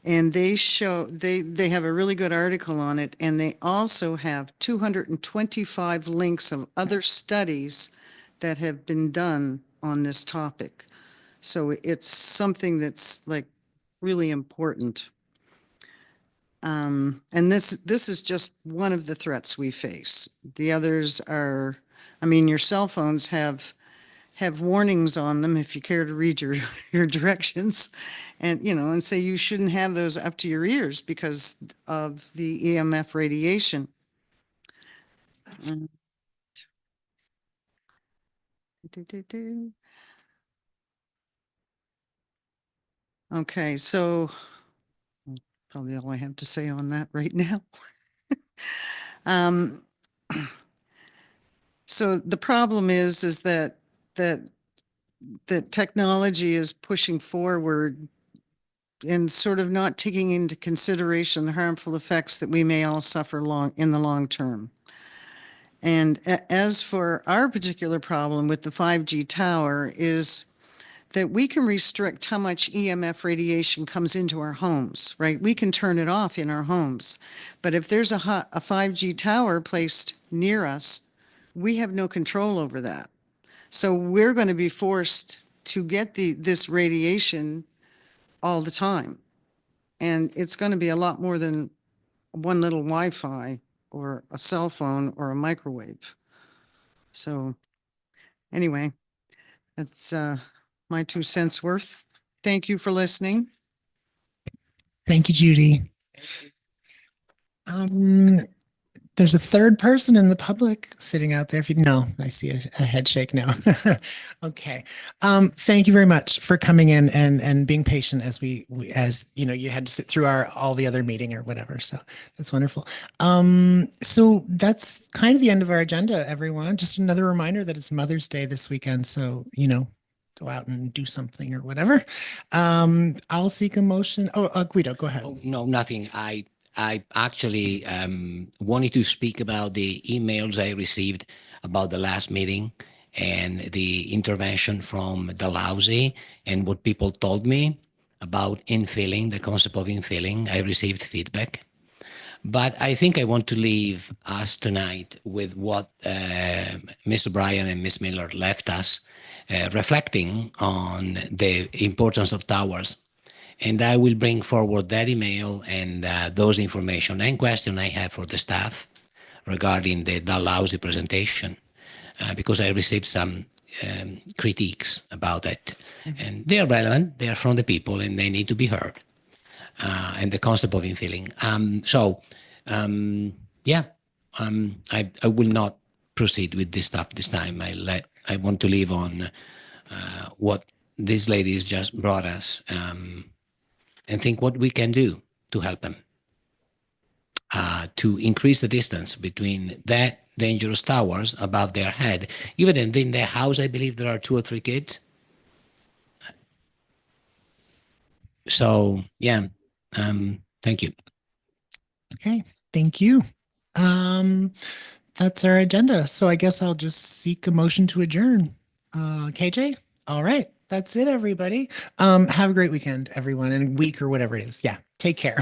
And they have a really good article on it. And they also have 225 links of other studies that have been done on this topic. So it's something that's like really important. And this is just one of the threats we face. The others are, I mean, your cell phones have warnings on them if you care to read your directions, and and say you shouldn't have those up to your ears because of the EMF radiation. Okay, so probably all I have to say on that right now. So the problem is that technology is pushing forward and sort of not taking into consideration the harmful effects that we may all suffer in the long term. And as for our particular problem with the 5G tower is that we can restrict how much EMF radiation comes into our homes, right? We can turn it off in our homes. But if there's a 5G tower placed near us, we have no control over that. So we're going to be forced to get this radiation all the time. And it's going to be a lot more than one little Wi-Fi or a cell phone or a microwave. So anyway, that's my 2 cents worth. Thank you for listening. Thank you, Judy. There's a third person in the public sitting out there. No, I see a head shake now. Okay. Thank you very much for coming in and being patient as you had to sit through all the other meeting or whatever. So that's wonderful. So that's kind of the end of our agenda, everyone. Just another reminder that it's Mother's Day this weekend. So, go out and do something or whatever. I'll seek a motion. Oh, Guido, go ahead. Oh, no, nothing. I actually wanted to speak about the emails I received about the last meeting and the intervention from Dalhousie and what people told me about infilling, the concept of infilling. I received feedback. But I think I want to leave us tonight with what Ms. O'Brien and Ms. Miller left us, reflecting on the importance of towers. And I will bring forward that email and those information and questions I have for the staff regarding the Dalhousie presentation, because I received some critiques about it. And they are relevant, they are from the people, and they need to be heard. And the concept of infilling. I will not proceed with this stuff this time. I want to leave on what these ladies just brought us, and think what we can do to help them. to increase the distance between that dangerous towers above their head. Even in their house, I believe there are 2 or 3 kids. So yeah, thank you. Okay, thank you. That's our agenda. So I guess I'll just seek a motion to adjourn. KJ? All right. That's it, everybody. Have a great weekend, everyone, and week or whatever it is. Yeah. Take care.